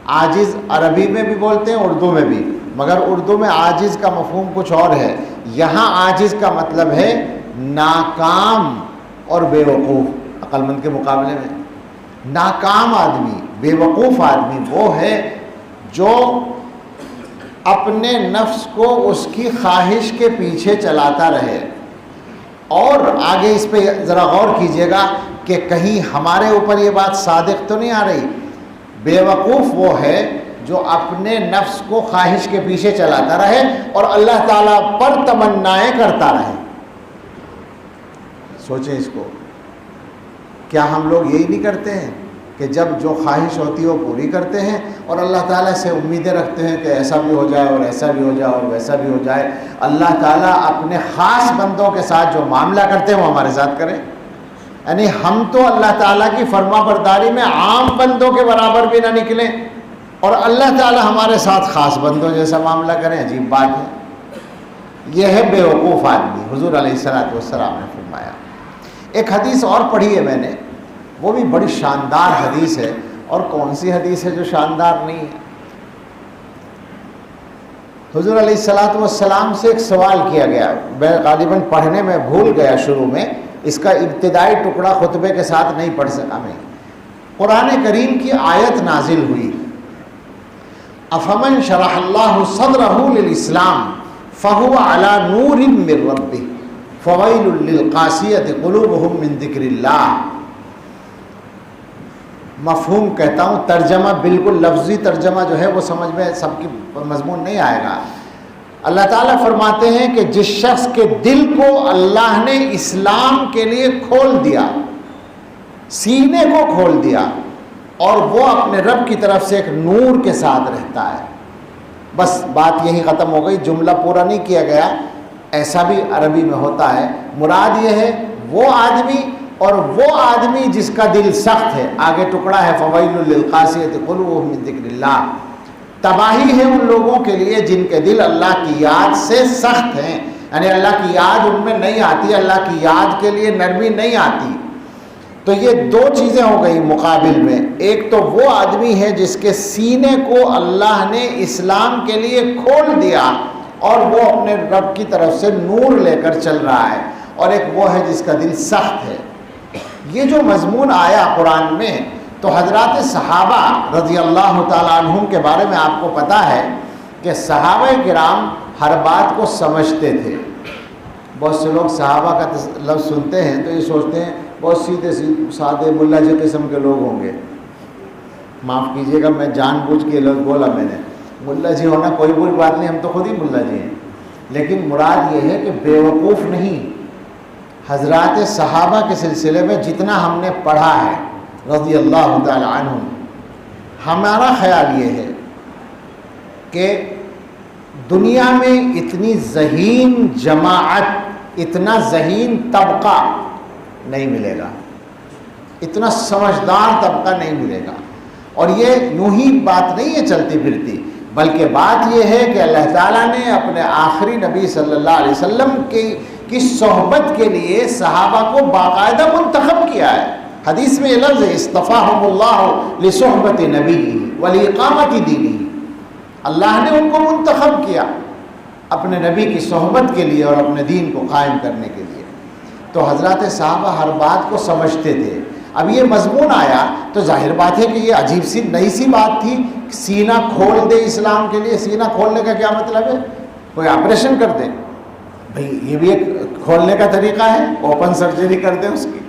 عاجز عربی میں بھی بولتے ہیں، اردو میں بھی، مگر اردو میں عاجز کا مفہوم کچھ اور ہے. یہاں عاجز کا مطلب ہے ناکام اور بیوقوف. عقل مند کے مقابلے میں ناکام آدمی، بیوقوف آدمی وہ ہے جو اپنے نفس کو اس کی خواہش کے پیچھے چلاتا رہے. اور آگے اس پہ ذرا غور کیجئے گا کہ کہیں ہمارے اوپر یہ بات صادق تو نہیں آ رہی. بیوقوف وہ ہے جو اپنے نفس کو خواہش کے پیچھے چلاتا رہے اور اللہ تعالیٰ پر تمنائیں کرتا رہے. سوچیں اس کو. کیا ہم لوگ یہی نہیں کرتے ہیں کہ جب جو خواہش ہوتی ہے وہ پوری کرتے ہیں اور اللہ تعالیٰ سے امیدیں رکھتے ہیں کہ ایسا بھی ہو جائے اور ایسا بھی ہو جائے اور ویسا بھی ہو جائے. اللہ تعالیٰ اپنے خاص بندوں کے ساتھ جو معاملہ کرتے ہیں وہ ہمارے ساتھ کریں. یعنی ہم تو اللہ تعالیٰ کی فرما برداری میں عام بندوں کے برابر بھی نہ نکلیں اور اللہ تعالیٰ ہمارے ساتھ خاص بندوں جیسا معاملہ کریں. عجیب بات ہے. یہ ہے بیوقوف آدمی. حضور علیہ السلام نے فرمایا. ایک حدیث اور پڑھی ہے میں نے, وہ بھی بڑی شاندار حدیث ہے. اور کون سی حدیث ہے جو شاندار نہیں ہے؟ حضور علیہ السلام سے ایک سوال کیا گیا, میں غالباً پڑھنے میں بھول گیا شروع میں, اس کا ابتدائی ٹکڑا خطبے کے ساتھ نہیں پڑھ سکا میں. قرآن کریم کی آیت نازل ہوئی, افمن شرح اللہ صدرہ للاسلام فہو علی نور من ربہ فویل للقاسیۃ قلوبہم من ذکر اللہ. مفہوم کہتا ہوں, ترجمہ بالکل لفظی ترجمہ جو ہے وہ سمجھ میں سب کی مضمون نہیں آئے گا. اللہ تعالیٰ فرماتے ہیں کہ جس شخص کے دل کو اللہ نے اسلام کے لیے کھول دیا, سینے کو کھول دیا, اور وہ اپنے رب کی طرف سے ایک نور کے ساتھ رہتا ہے. بس بات یہی ختم ہو گئی, جملہ پورا نہیں کیا گیا. ایسا بھی عربی میں ہوتا ہے. مراد یہ ہے وہ آدمی, اور وہ آدمی جس کا دل سخت ہے. آگے ٹکڑا ہے فویل للقاسیۃ قلوبہم من ذکر اللہ. تباہی ہے ان لوگوں کے لیے جن کے دل اللہ کی یاد سے سخت ہیں, یعنی اللہ کی یاد ان میں نہیں آتی, اللہ کی یاد کے لیے نرمی نہیں آتی. تو یہ دو چیزیں ہو گئی مقابل میں. ایک تو وہ آدمی ہے جس کے سینے کو اللہ نے اسلام کے لیے کھول دیا اور وہ اپنے رب کی طرف سے نور لے کر چل رہا ہے, اور ایک وہ ہے جس کا دل سخت ہے. یہ جو مضمون آیا قرآن میں, تو حضرات صحابہ رضی اللہ تعالیٰ عنہم کے بارے میں آپ کو پتہ ہے کہ صحابہ کرام ہر بات کو سمجھتے تھے. بہت سے لوگ صحابہ کا لفظ سنتے ہیں تو یہ سوچتے ہیں بہت سیدھے سادے ملا جی قسم کے لوگ ہوں گے. معاف کیجیے گا, میں جان بوجھ کے لفظ بولا میں نے. ملا جی ہونا کوئی بری بات نہیں, ہم تو خود ہی ملا جی ہیں. لیکن مراد یہ ہے کہ بیوقوف نہیں. حضرات صحابہ کے سلسلے میں جتنا ہم نے پڑھا ہے رضی اللہ تعالی عنہم, ہمارا خیال یہ ہے کہ دنیا میں اتنی ذہین جماعت, اتنا ذہین طبقہ نہیں ملے گا, اتنا سمجھدار طبقہ نہیں ملے گا. اور یہ یوں ہی بات نہیں ہے چلتی پھرتی, بلکہ بات یہ ہے کہ اللہ تعالیٰ نے اپنے آخری نبی صلی اللہ علیہ وسلم کی صحبت کے لیے صحابہ کو باقاعدہ منتخب کیا ہے. حدیث میں یہ لفظ ہے اصطفاہم اللہ لصحبت نبی ولاقامت دینہ. اللہ نے ان کو منتخب کیا اپنے نبی کی صحبت کے لیے اور اپنے دین کو قائم کرنے کے لیے. تو حضرات صحابہ ہر بات کو سمجھتے تھے. اب یہ مضمون آیا تو ظاہر بات ہے کہ یہ عجیب سی نئی سی بات تھی. سینہ کھول دے اسلام کے لیے. سینہ کھولنے کا کیا مطلب ہے؟ کوئی آپریشن کر دے بھئی, یہ بھی ایک کھولنے کا طریقہ ہے, اوپن سرجری کر دیں اس کی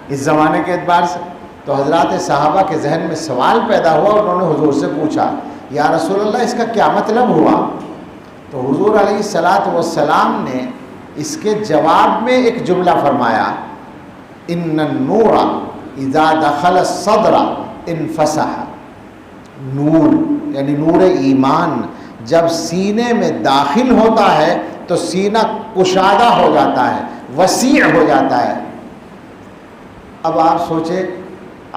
اس زمانے کے اعتبار سے. تو حضرات صحابہ کے ذہن میں سوال پیدا ہوا, انہوں نے حضور سے پوچھا یا رسول اللہ اس کا کیا مطلب ہوا؟ تو حضور علیہ السلام نے اس کے جواب میں ایک جملہ فرمایا, ان النور اذا دخل الصدر انفسح. نور یعنی نور ایمان جب سینے میں داخل ہوتا ہے تو سینہ کشادہ ہو جاتا ہے, وسیع ہو جاتا ہے. اب آپ سوچیں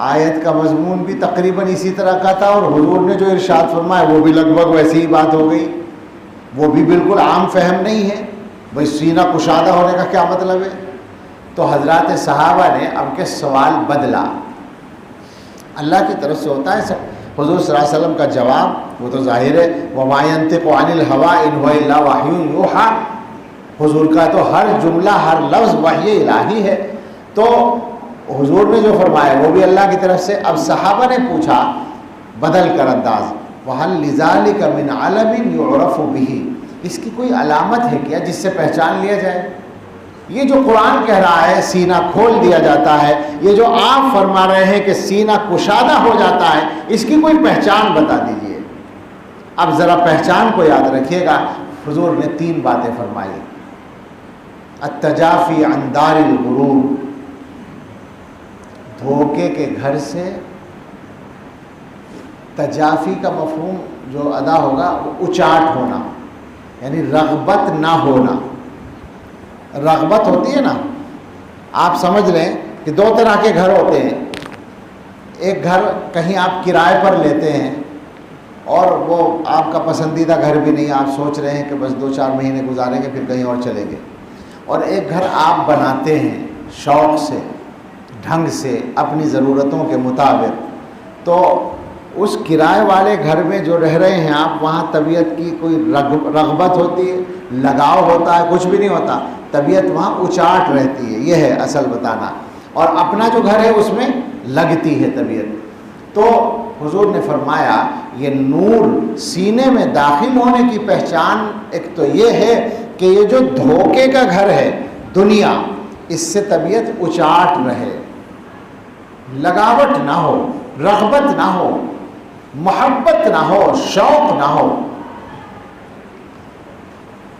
آیت کا مضمون بھی تقریباً اسی طرح کا تھا, اور حضور نے جو ارشاد فرمایا وہ بھی لگ بھگ ویسی ہی بات ہو گئی. وہ بھی بالکل عام فہم نہیں ہے. بھئی سینہ کشادہ ہونے کا کیا مطلب ہے؟ تو حضرات صحابہ نے اب کے سوال بدلا. اللہ کی طرف سے ہوتا ہے سب. حضور صلی اللہ علیہ وسلم کا جواب وہ تو ظاہر ہے, وَمَا يَنْطِقُ عَنِ الْهَوَىٰ إِنْ هُوَ إِلَّا وَحْيٌ يُوحَىٰ. حضور کا تو ہر جملہ ہر لفظ وحی الہی ہے. تو حضور نے جو فرمایا وہ بھی اللہ کی طرف سے. اب صحابہ نے پوچھا بدل کر انداز, وَهَلْ لِذَٰلِكَ مِنْ عَلَمٍ يُعْرَفُ بِهِ. اس کی کوئی علامت ہے کیا جس سے پہچان لیا جائے؟ یہ جو قرآن کہہ رہا ہے سینہ کھول دیا جاتا ہے, یہ جو آپ فرما رہے ہیں کہ سینہ کشادہ ہو جاتا ہے, اس کی کوئی پہچان بتا دیجئے. اب ذرا پہچان کو یاد رکھیے گا. حضور نے 3 باتیں فرمائی. التجافی عن دار الغرور, دھوکے کے گھر سے تجافی کا مفہوم جو ادا ہوگا وہ اچاٹ ہونا، یعنی رغبت نہ ہونا۔ رغبت ہوتی ہے نا، آپ سمجھ لیں کہ دو طرح کے گھر ہوتے ہیں۔ ایک گھر کہیں آپ کرائے پر لیتے ہیں اور وہ آپ کا پسندیدہ گھر بھی نہیں، آپ سوچ رہے ہیں کہ بس 2-4 مہینے گزاریں گے پھر کہیں اور چلیں گے۔ اور ایک گھر آپ بناتے ہیں شوق سے، ڈھنگ سے، اپنی ضرورتوں کے مطابق۔ تو اس کرائے والے گھر میں جو رہ رہے ہیں آپ، وہاں طبیعت کی کوئی رغبت ہوتی ہے، لگاؤ ہوتا ہے، کچھ بھی نہیں ہوتا، طبیعت وہاں اچاٹ رہتی ہے، یہ ہے اصل بتانا۔ اور اپنا جو گھر ہے اس میں لگتی ہے طبیعت۔ تو حضور نے فرمایا یہ نور سینے میں داخل ہونے کی پہچان ایک تو یہ ہے کہ یہ جو دھوکے کا گھر ہے دنیا، اس سے طبیعت اچاٹ رہے، لگاوٹ نہ ہو، رغبت نہ ہو، محبت نہ ہو، شوق نہ ہو۔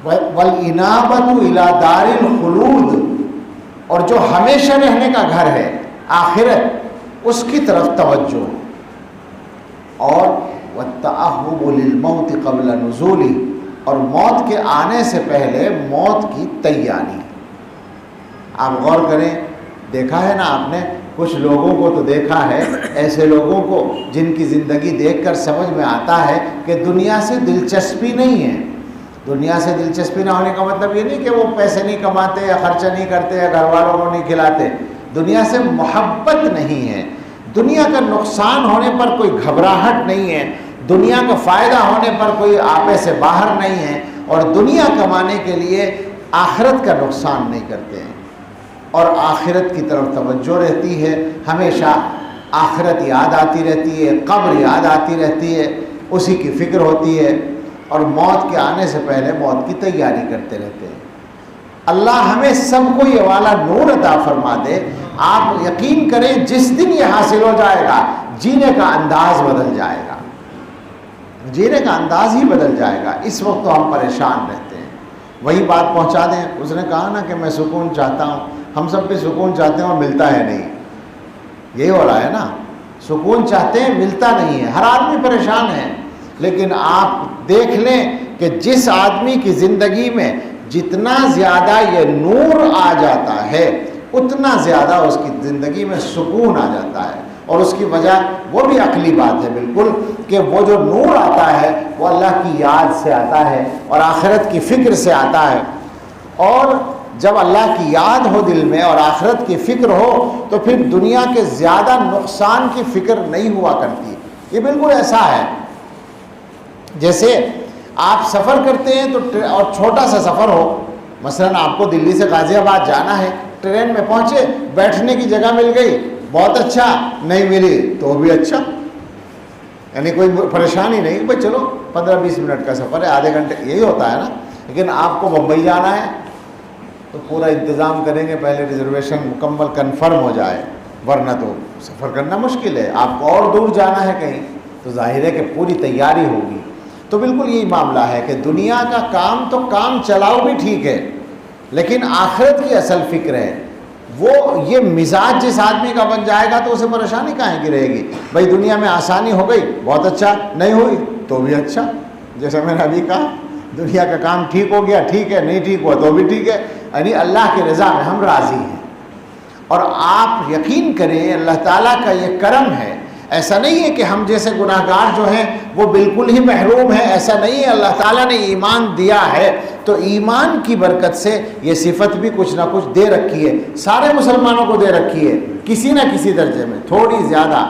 وَالْإِنَابَةُ إِلَى دَارِ الْخُلُودِ، اور جو ہمیشہ رہنے کا گھر ہے آخرت، اس کی طرف توجہ۔ اور وَالتَّأَهُّبُ لِلْمَوْتِ قَبْلَ نُزُولِهِ، اور موت کے آنے سے پہلے موت کی تیاری۔ آپ غور کریں، دیکھا ہے نا آپ نے، کچھ لوگوں کو تو دیکھا ہے، ایسے لوگوں کو جن کی زندگی دیکھ کر سمجھ میں آتا ہے کہ دنیا سے دلچسپی نہیں ہے۔ دنیا سے دلچسپی نہ ہونے کا مطلب یہ نہیں کہ وہ پیسے نہیں کماتے یا خرچہ نہیں کرتے یا گھر والوں کو نہیں کھلاتے، دنیا سے محبت نہیں ہے، دنیا کا نقصان ہونے پر کوئی گھبراہٹ نہیں ہے، دنیا کا فائدہ ہونے پر کوئی آپے سے باہر نہیں ہے، اور دنیا کمانے کے لیے آخرت کا نقصان نہیں کرتے ہیں، اور آخرت کی طرف توجہ رہتی ہے، ہمیشہ آخرت یاد آتی رہتی ہے، قبر یاد آتی رہتی ہے، اسی کی فکر ہوتی ہے، اور موت کے آنے سے پہلے موت کی تیاری کرتے رہتے ہیں۔ اللہ ہمیں سب کو یہ والا نور عطا فرما دے۔ آپ یقین کریں جس دن یہ حاصل ہو جائے گا، جینے کا انداز بدل جائے گا، جینے کا انداز ہی بدل جائے گا۔ اس وقت تو ہم پریشان رہتے ہیں۔ وہی بات پہنچا دیں، اس نے کہا نا کہ میں سکون چاہتا ہوں، ہم سب بھی سکون چاہتے ہیں اور ملتا ہے نہیں، یہی ہو رہا ہے نا، سکون چاہتے ہیں ملتا نہیں ہے، ہر آدمی پریشان ہے۔ لیکن آپ دیکھ لیں کہ جس آدمی کی زندگی میں جتنا زیادہ یہ نور آ جاتا ہے، اتنا زیادہ اس کی زندگی میں سکون آ جاتا ہے، اور اس کی وجہ وہ بھی عقلی بات ہے بالکل، کہ وہ جو نور آتا ہے وہ اللہ کی یاد سے آتا ہے اور آخرت کی فکر سے آتا ہے۔ اور جب اللہ کی یاد ہو دل میں اور آخرت کی فکر ہو تو پھر دنیا کے زیادہ نقصان کی فکر نہیں ہوا کرتی۔ یہ بالکل ایسا ہے جیسے آپ سفر کرتے ہیں تو اور چھوٹا سا سفر ہو، مثلا آپ کو دلی سے غازی آباد جانا ہے، ٹرین میں پہنچے، بیٹھنے کی جگہ مل گئی، بہت اچھا، نہیں ملی تو بھی اچھا، یعنی کوئی پریشانی نہیں، بھائی چلو 15-20 منٹ کا سفر ہے، آدھے گھنٹے، یہی ہوتا ہے نا۔ لیکن آپ کو بمبئی جانا ہے تو پورا انتظام کریں گے، پہلے ریزرویشن مکمل کنفرم ہو جائے، ورنہ تو سفر کرنا مشکل ہے۔ آپ کو اور دور جانا ہے کہیں تو ظاہر ہے کہ پوری تیاری ہوگی۔ تو بالکل یہی معاملہ ہے کہ دنیا کا کام تو کام چلاؤ بھی ٹھیک ہے، لیکن آخرت کی اصل فکر ہے۔ وہ یہ مزاج جس آدمی کا بن جائے گا تو اسے پریشانی کہاں کی رہے گی؟ بھائی دنیا میں آسانی ہو گئی، بہت اچھا، نہیں ہوئی تو بھی اچھا، جیسا میں نے ابھی کہا، دنیا کا کام ٹھیک ہو گیا ٹھیک ہے، نہیں ٹھیک ہوا تو بھی ٹھیک ہے، یعنی اللہ کی رضا میں ہم راضی ہیں۔ اور آپ یقین کریں اللہ تعالیٰ کا یہ کرم ہے، ایسا نہیں ہے کہ ہم جیسے گناہگار جو ہیں وہ بالکل ہی محروم ہیں، ایسا نہیں ہے۔ اللہ تعالیٰ نے ایمان دیا ہے تو ایمان کی برکت سے یہ صفت بھی کچھ نہ کچھ دے رکھی ہے، سارے مسلمانوں کو دے رکھی ہے، کسی نہ کسی درجے میں تھوڑی زیادہ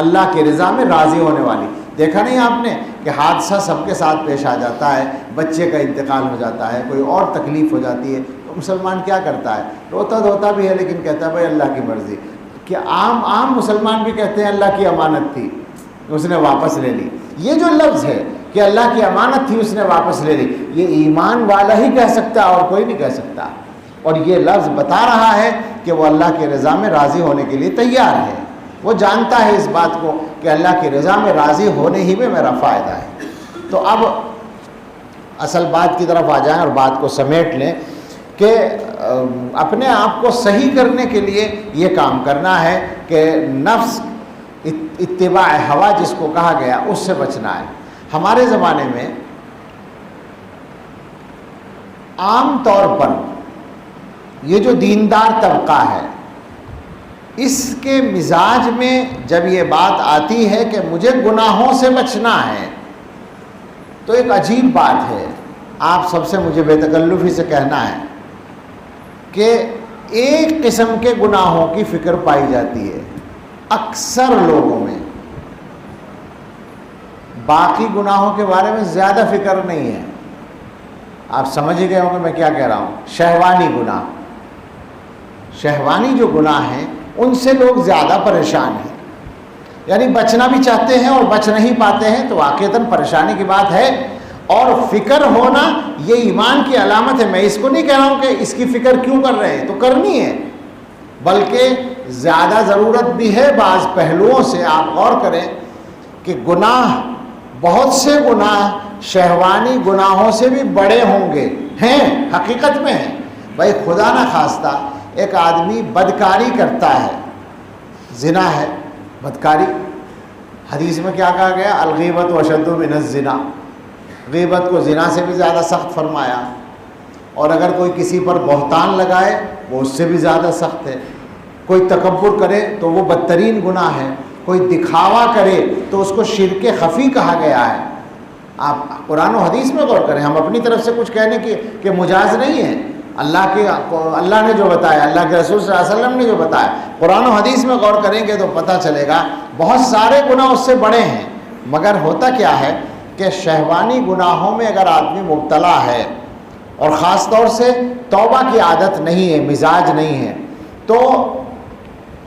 اللہ کی رضا میں راضی ہونے والی۔ دیکھا نہیں آپ نے کہ حادثہ سب کے ساتھ پیش آ جاتا ہے، بچے کا انتقال ہو جاتا ہے، کوئی اور تکلیف ہو جاتی ہے، تو مسلمان کیا کرتا ہے؟ روتا دھوتا بھی ہے لیکن کہتا ہے بھائی اللہ کی مرضی۔ کہ عام مسلمان بھی کہتے ہیں اللہ کی امانت تھی اس نے واپس لے لی۔ یہ جو لفظ ہے کہ اللہ کی امانت تھی اس نے واپس لے لی، یہ ایمان والا ہی کہہ سکتا اور کوئی نہیں کہہ سکتا۔ اور یہ لفظ بتا رہا ہے کہ وہ اللہ کی رضا میں راضی ہونے کے لیے تیار ہے، وہ جانتا ہے اس بات کو کہ اللہ کی رضا میں راضی ہونے ہی میں میرا فائدہ ہے۔ تو اب اصل بات کی طرف آ جائیں اور بات کو سمیٹ لیں کہ اپنے آپ کو صحیح کرنے کے لیے یہ کام کرنا ہے کہ نفس اتباع ہوا جس کو کہا گیا اس سے بچنا ہے۔ ہمارے زمانے میں عام طور پر یہ جو دیندار طبقہ ہے اس کے مزاج میں جب یہ بات آتی ہے کہ مجھے گناہوں سے بچنا ہے تو ایک عجیب بات ہے، آپ سب سے مجھے بے تکلفی سے کہنا ہے کہ ایک قسم کے گناہوں کی فکر پائی جاتی ہے اکثر لوگوں میں، باقی گناہوں کے بارے میں زیادہ فکر نہیں ہے۔ آپ سمجھ ہی گئے ہوں کہ میں کیا کہہ رہا ہوں، شہوانی گناہ، شہوانی جو گناہ ہیں ان سے لوگ زیادہ پریشان ہیں، یعنی بچنا بھی چاہتے ہیں اور بچ نہیں پاتے ہیں، تو واقعتاً پریشانی کی بات ہے۔ اور فکر ہونا یہ ایمان کی علامت ہے۔ میں اس کو نہیں کہہ رہا ہوں کہ اس کی فکر کیوں کر رہے ہیں، تو کرنی ہے، بلکہ زیادہ ضرورت بھی ہے بعض پہلوؤں سے۔ آپ غور کریں کہ گناہ، بہت سے گناہ شہوانی گناہوں سے بھی بڑے ہوں گے، ہیں، حقیقت میں ہیں۔ بھائی خدا نہ خواستہ ایک آدمی بدکاری کرتا ہے، زنا ہے، بدکاری، حدیث میں کیا کہا گیا؟ الغیبت اشد من الزنا، غیبت کو زنا سے بھی زیادہ سخت فرمایا، اور اگر کوئی کسی پر بہتان لگائے وہ اس سے بھی زیادہ سخت ہے، کوئی تکبر کرے تو وہ بدترین گناہ ہے، کوئی دکھاوا کرے تو اس کو شرک خفی کہا گیا ہے۔ آپ قرآن و حدیث میں غور کریں، ہم اپنی طرف سے کچھ کہنے کی مجاز نہیں ہے، اللہ نے جو بتایا، اللہ کے رسول صلی اللہ علیہ وسلم نے جو بتایا، قرآن و حدیث میں غور کریں گے تو پتہ چلے گا بہت سارے گناہ اس سے بڑے ہیں۔ مگر ہوتا کیا ہے کہ شہوانی گناہوں میں اگر آدمی مبتلا ہے اور خاص طور سے توبہ کی عادت نہیں ہے، مزاج نہیں ہے، تو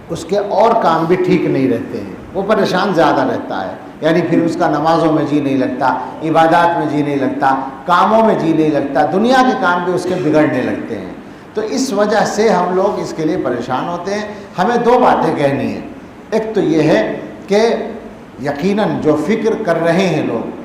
اس کے اور کام بھی ٹھیک نہیں رہتے ہیں، وہ پریشان زیادہ رہتا ہے، یعنی پھر اس کا نمازوں میں جی نہیں لگتا، عبادات میں جی نہیں لگتا، کاموں میں جی نہیں لگتا، دنیا کے کام بھی اس کے بگڑنے لگتے ہیں۔ تو اس وجہ سے ہم لوگ اس کے لیے پریشان ہوتے ہیں۔ ہمیں دو باتیں کہنی ہیں، ایک تو یہ ہے کہ یقیناً جو فکر کر رہے ہیں لوگ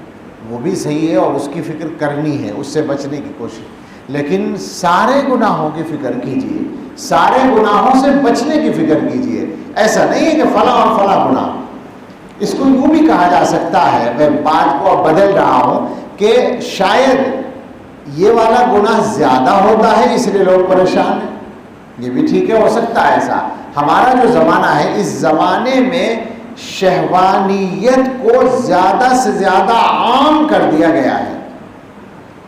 وہ بھی صحیح ہے اور اس کی فکر کرنی ہے، اس سے بچنے کی کوشش، لیکن سارے گناہوں کی فکر کیجیے، سارے گناہوں سے بچنے کی فکر کیجیے۔ ایسا نہیں ہے کہ فلاں اور فلاں گناہ، اس کو یوں بھی کہا جا سکتا ہے، میں بات کو اب بدل رہا ہوں، کہ شاید یہ والا گناہ زیادہ ہوتا ہے اس لیے لوگ پریشان ہیں، یہ بھی ٹھیک ہے، ہو سکتا ہے ایسا۔ ہمارا جو زمانہ ہے اس زمانے میں شہوانیت کو زیادہ سے زیادہ عام کر دیا گیا ہے۔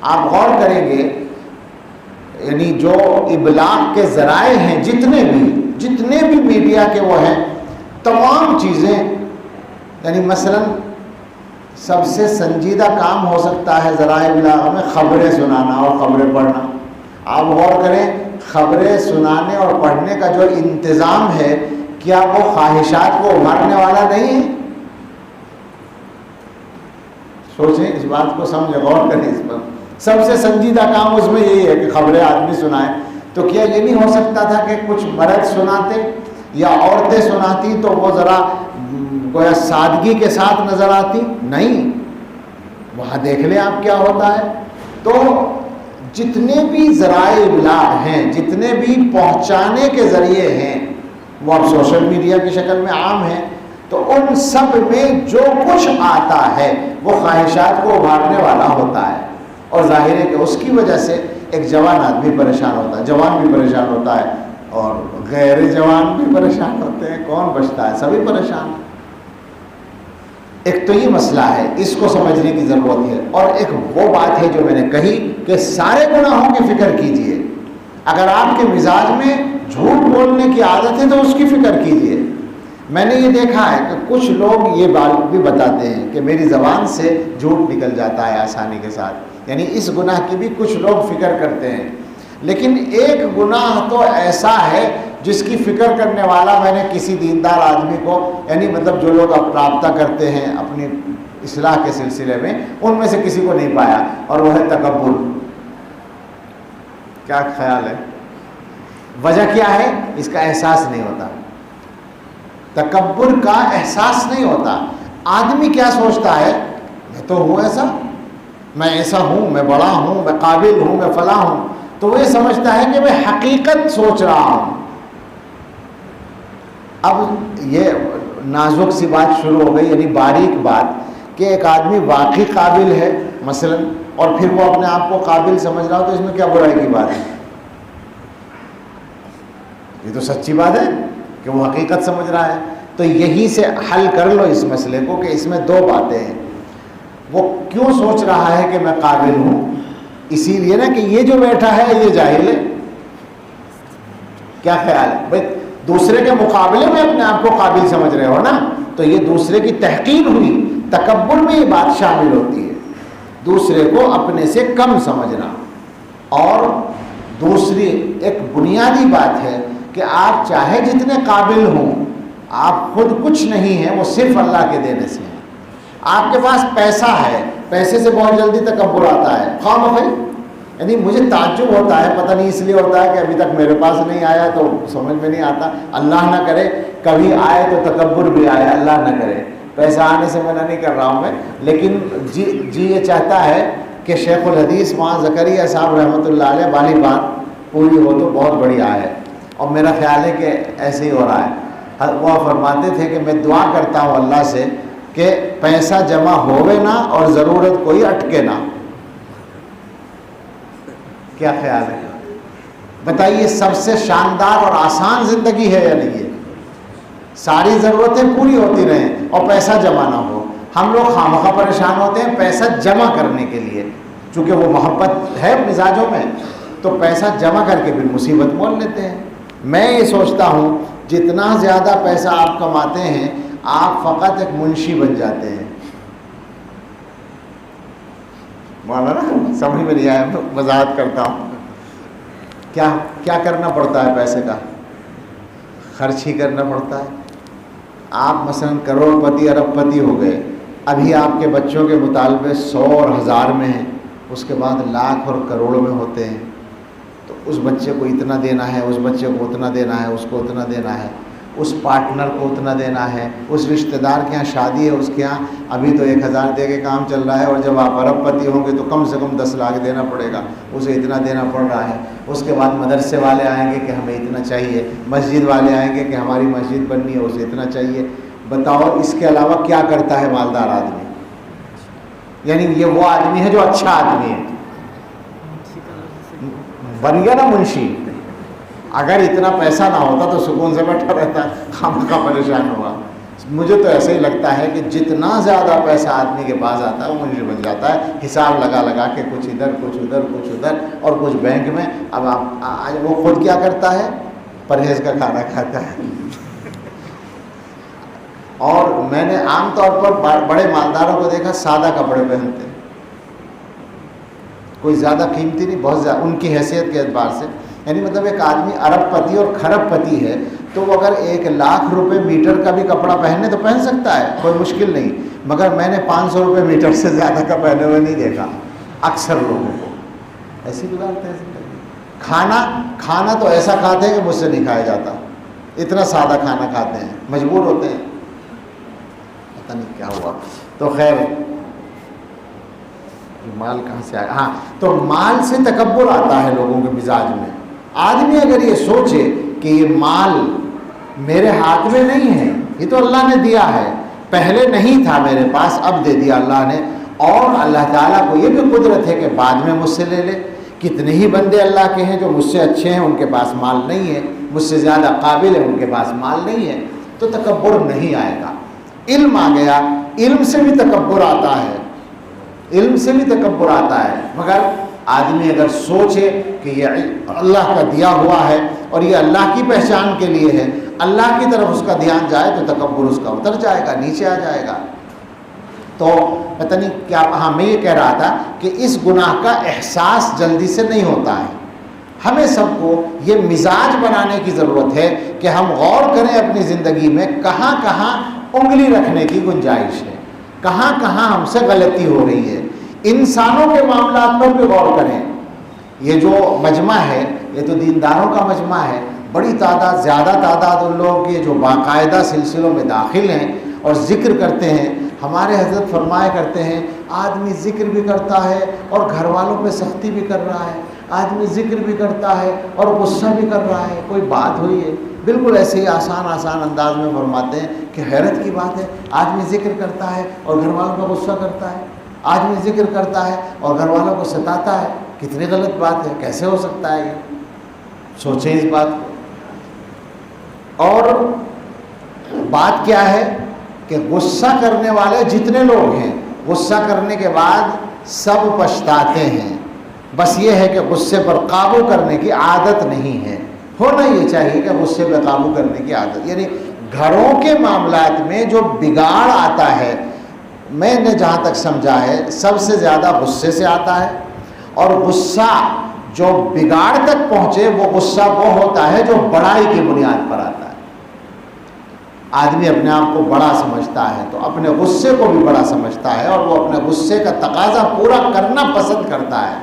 آپ غور کریں گے، یعنی جو ابلاغ کے ذرائع ہیں جتنے بھی میڈیا کے وہ ہیں، تمام چیزیں، یعنی مثلا سب سے سنجیدہ کام ہو سکتا ہے ذرائع ابلاغ میں خبریں سنانا اور خبریں پڑھنا۔ آپ غور کریں، خبریں سنانے اور پڑھنے کا جو انتظام ہے، کیا وہ خواہشات کو ابھارنے والا نہیں ہے؟ سوچیں اس بات کو، سمجھیں، غور کریں اس پر۔ سب سے سنجیدہ کام اس میں یہی ہے کہ خبریں آدمی سنائیں، تو کیا یہ نہیں ہو سکتا تھا کہ کچھ مرد سناتے یا عورتیں سناتی تو وہ ذرا گویا سادگی کے ساتھ نظر آتی؟ نہیں، وہاں دیکھ لیں آپ کیا ہوتا ہے۔ تو جتنے بھی ذرائع ابلاغ ہیں، جتنے بھی پہنچانے کے ذریعے ہیں، وہ اب سوشل میڈیا کی شکل میں عام ہیں، تو ان سب میں جو کچھ آتا ہے وہ خواہشات کو ابھارنے والا ہوتا ہے، اور ظاہر ہے کہ اس کی وجہ سے ایک جوان آدمی پریشان ہوتا ہے، جوان بھی پریشان ہوتا ہے، اور غیر جوان بھی پریشان ہوتے ہیں، کون بچتا ہے؟ سبھی پریشان ہیں۔ ایک تو یہ مسئلہ ہے، اس کو سمجھنے کی ضرورت ہے، اور ایک وہ بات ہے جو میں نے کہی کہ سارے گناہوں کی فکر کیجئے۔ اگر آپ کے مزاج میں جھوٹ بولنے کی عادت ہے تو اس کی فکر کیجئے۔ میں نے یہ دیکھا ہے کہ کچھ لوگ یہ بات بھی بتاتے ہیں کہ میری زبان سے جھوٹ نکل جاتا ہے آسانی کے ساتھ، یعنی اس گناہ کی بھی کچھ لوگ فکر کرتے ہیں۔ لیکن ایک گناہ تو ایسا ہے جس کی فکر کرنے والا میں نے کسی دیندار آدمی کو، یعنی مطلب جو لوگ اب رابطہ کرتے ہیں اپنی اصلاح کے سلسلے میں، ان میں سے کسی کو نہیں پایا، اور وہ ہے تکبر۔ کیا خیال ہے؟ وجہ کیا ہے؟ اس کا احساس نہیں ہوتا، تکبر کا احساس نہیں ہوتا۔ آدمی کیا سوچتا ہے؟ میں تو ہوں ایسا، میں ایسا ہوں، میں بڑا ہوں، میں قابل ہوں، میں فلاں ہوں، تو وہ یہ سمجھتا ہے کہ میں حقیقت سوچ رہا ہوں. اب یہ نازک سی بات شروع ہو گئی، یعنی باریک بات، کہ ایک آدمی واقعی قابل ہے مثلا اور پھر وہ اپنے آپ کو قابل سمجھ رہا ہو، تو اس میں کیا برائی کی بات ہے؟ یہ تو سچی بات ہے کہ وہ حقیقت سمجھ رہا ہے. تو یہی سے حل کر لو اس مسئلے کو کہ اس میں دو باتیں ہیں. وہ کیوں سوچ رہا ہے کہ میں قابل ہوں؟ اسی لیے نا کہ یہ جو بیٹھا ہے یہ جاہل ہے. کیا خیال ہے بھائی؟ دوسرے کے مقابلے میں اپنے آپ کو قابل سمجھ رہے ہو نا، تو یہ دوسرے کی تحقیر ہوئی. تکبر میں یہ بات شامل ہوتی ہے، دوسرے کو اپنے سے کم سمجھنا. اور دوسری ایک بنیادی بات ہے کہ آپ چاہے جتنے قابل ہوں، آپ خود کچھ نہیں ہیں، وہ صرف اللہ کے دینے سے ہیں. آپ کے پاس پیسہ ہے، پیسے سے بہت جلدی تکبر آتا ہے، خواہ مخواہ. یعنی مجھے تعجب ہوتا ہے، پتہ نہیں اس لیے ہوتا ہے کہ ابھی تک میرے پاس نہیں آیا تو سمجھ میں نہیں آتا. اللہ نہ کرے کبھی آئے تو تکبر بھی آئے، اللہ نہ کرے. پیسہ آنے سے منع نہیں کر رہا ہوں میں، لیکن جی یہ چاہتا ہے کہ شیخ الحدیث وہاں زکریا صاحب رحمۃ اللہ علیہ والی بات پوری ہو تو بہت بڑھیا ہے. اور میرا خیال ہے کہ ایسے ہی ہو رہا ہے. وہ فرماتے تھے کہ میں دعا کرتا ہوں اللہ سے کہ پیسہ جمع ہوئے نہ اور ضرورت کوئی اٹکے نہ. کیا خیال ہے؟ بتائیے سب سے شاندار اور آسان زندگی ہے یا نہیں ہے؟ ساری ضرورتیں پوری ہوتی رہیں اور پیسہ جمع نہ ہو. ہم لوگ خامخواہ پریشان ہوتے ہیں پیسہ جمع کرنے کے لیے، چونکہ وہ محبت ہے مزاجوں میں، تو پیسہ جمع کر کے پھر مصیبت مول لیتے ہیں. میں یہ سوچتا ہوں جتنا زیادہ پیسہ آپ کماتے ہیں آپ فقط ایک منشی بن جاتے ہیں. مولانا سمجھ میں نہیں آیا، وضاحت کرتا ہوں. کیا کرنا پڑتا ہے پیسے کا؟ خرچ ہی کرنا پڑتا ہے. آپ مثلا کروڑ پتی ارب پتی ہو گئے، ابھی آپ کے بچوں کے مطالبے 100 اور 1000 میں ہیں، اس کے بعد لاکھ اور کروڑوں میں ہوتے ہیں. تو اس بچے کو اتنا دینا ہے، اس بچے کو اتنا دینا ہے، اس کو اتنا دینا ہے، اس پارٹنر کو اتنا دینا ہے، اس رشتہ دار کے ہاں شادی ہے اس کے ہاں ابھی تو 1000 دے کے کام چل رہا ہے، اور جب آپ ارب پتی ہوں گے تو کم سے کم 10 لاکھ دینا پڑے گا، اسے اتنا دینا پڑ رہا ہے. اس کے بعد مدرسے والے آئیں گے کہ ہمیں اتنا چاہیے، مسجد والے آئیں گے کہ ہماری مسجد بننی ہے، اسے اتنا چاہیے. بتاؤ اس کے علاوہ کیا کرتا ہے مالدار آدمی؟ یعنی یہ وہ آدمی ہے جو اچھا آدمی ہے، بن گیا نا منشی. اگر اتنا پیسہ نہ ہوتا تو سکون سے بیٹھا رہتا، خامخواہ پریشان ہوا. مجھے تو ایسے ہی لگتا ہے کہ جتنا زیادہ پیسہ آدمی کے پاس آتا ہے وہ منشی بن جاتا ہے، حساب لگا لگا کے کچھ ادھر کچھ ادھر کچھ ادھر اور کچھ بینک میں. اب وہ خود کیا کرتا ہے؟ پرہیز کا کھانا کھاتا ہے. اور میں نے عام طور پر بڑے مالداروں کو دیکھا سادہ کپڑے پہنتے ہیں، کوئی زیادہ قیمتی نہیں، بہت زیادہ ان کی حیثیت کے اعتبار سے. یعنی مطلب ایک آدمی ارب پتی اور کھرب پتی ہے تو وہ اگر 1 لاکھ روپے میٹر کا بھی کپڑا پہنے تو پہن سکتا ہے، کوئی مشکل نہیں. مگر میں نے 500 روپے میٹر سے زیادہ کا پہنے ہوئے نہیں دیکھا اکثر لوگوں کو. ایسی گزارتے ہیں زندگی. کھانا تو ایسا کھاتے ہیں کہ مجھ سے نہیں کھایا جاتا، اتنا سادہ کھانا کھاتے ہیں، مجبور ہوتے ہیں. پتہ نہیں کیا ہوا. تو خیر مال کہاں سے آیا؟ ہاں، تو مال سے تکبر آتا ہے لوگوں کے مزاج میں. آدمی اگر یہ سوچے کہ یہ مال میرے ہاتھ میں نہیں ہے، یہ تو اللہ نے دیا ہے، پہلے نہیں تھا میرے پاس اب دے دیا اللہ نے، اور اللہ تعالیٰ کو یہ بھی قدرت ہے کہ بعد میں مجھ سے لے لے. کتنے ہی بندے اللہ کے ہیں جو مجھ سے اچھے ہیں، ان کے پاس مال نہیں ہے، مجھ سے زیادہ قابل ہے، ان کے پاس مال نہیں ہے، تو تکبر نہیں آئے گا. علم آ گیا، علم سے بھی تکبر آتا ہے، علم سے بھی تکبر آتا ہے. مگر آدمی اگر سوچے کہ یہ اللہ کا دیا ہوا ہے اور یہ اللہ کی پہچان کے لیے ہے، اللہ کی طرف اس کا دھیان جائے تو تکبر اس کا اتر جائے گا، نیچے آ جائے گا. تو پتہ نہیں کیا، ہاں میں یہ کہہ رہا تھا کہ اس گناہ کا احساس جلدی سے نہیں ہوتا ہے. ہمیں سب کو یہ مزاج بنانے کی ضرورت ہے کہ ہم غور کریں اپنی زندگی میں کہاں کہاں انگلی رکھنے کی گنجائش ہے، کہاں کہاں ہم سے غلطی ہو رہی ہے. انسانوں کے معاملات پر بھی غور کریں. یہ جو مجمع ہے یہ تو دینداروں کا مجمع ہے، بڑی تعداد، زیادہ تعداد ان لوگوں کی جو باقاعدہ سلسلوں میں داخل ہیں اور ذکر کرتے ہیں. ہمارے حضرت فرمایا کرتے ہیں آدمی ذکر بھی کرتا ہے اور گھر والوں پہ سختی بھی کر رہا ہے. آدمی ذکر بھی کرتا ہے اور غصہ بھی کر رہا ہے، کوئی بات ہوئی ہے؟ بالکل ایسے ہی آسان انداز میں فرماتے ہیں کہ حیرت کی بات ہے، آدمی ذکر کرتا ہے اور گھر والوں کا غصہ کرتا ہے، آدمی ذکر کرتا ہے اور گھر والوں کو ستاتا ہے، کتنی غلط بات ہے، کیسے ہو سکتا ہے یہ؟ سوچیں اس بات کو۔ اور بات کیا ہے کہ غصہ کرنے والے جتنے لوگ ہیں، غصہ کرنے کے بعد سب پچھتاتے ہیں، بس یہ ہے کہ غصے پر قابو کرنے کی عادت نہیں ہے۔ ہونا یہ چاہیے کہ غصے پہ قابو کرنے کی عادت، یعنی گھروں کے معاملات میں جو بگاڑ آتا ہے، میں نے جہاں تک سمجھا ہے سب سے زیادہ غصے سے آتا ہے، اور غصہ جو بگاڑ تک پہنچے وہ غصہ وہ ہوتا ہے جو بڑائی کی بنیاد پر آتا ہے۔ آدمی اپنے آپ کو بڑا سمجھتا ہے تو اپنے غصے کو بھی بڑا سمجھتا ہے اور وہ اپنے غصے کا تقاضا پورا کرنا پسند کرتا ہے،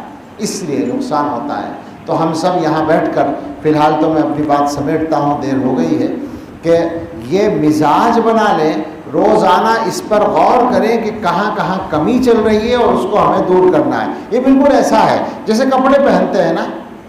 اس لیے نقصان ہوتا ہے۔ تو ہم سب یہاں بیٹھ کر، فی الحال تو میں اپنی بات سمیٹتا ہوں، دیر ہو گئی ہے، کہ یہ مزاج بنا لیں، روزانہ اس پر غور کریں کہ کہاں کہاں کمی چل رہی ہے اور اس کو ہمیں دور کرنا ہے۔ یہ بالکل ایسا ہے جیسے کپڑے پہنتے ہیں نا،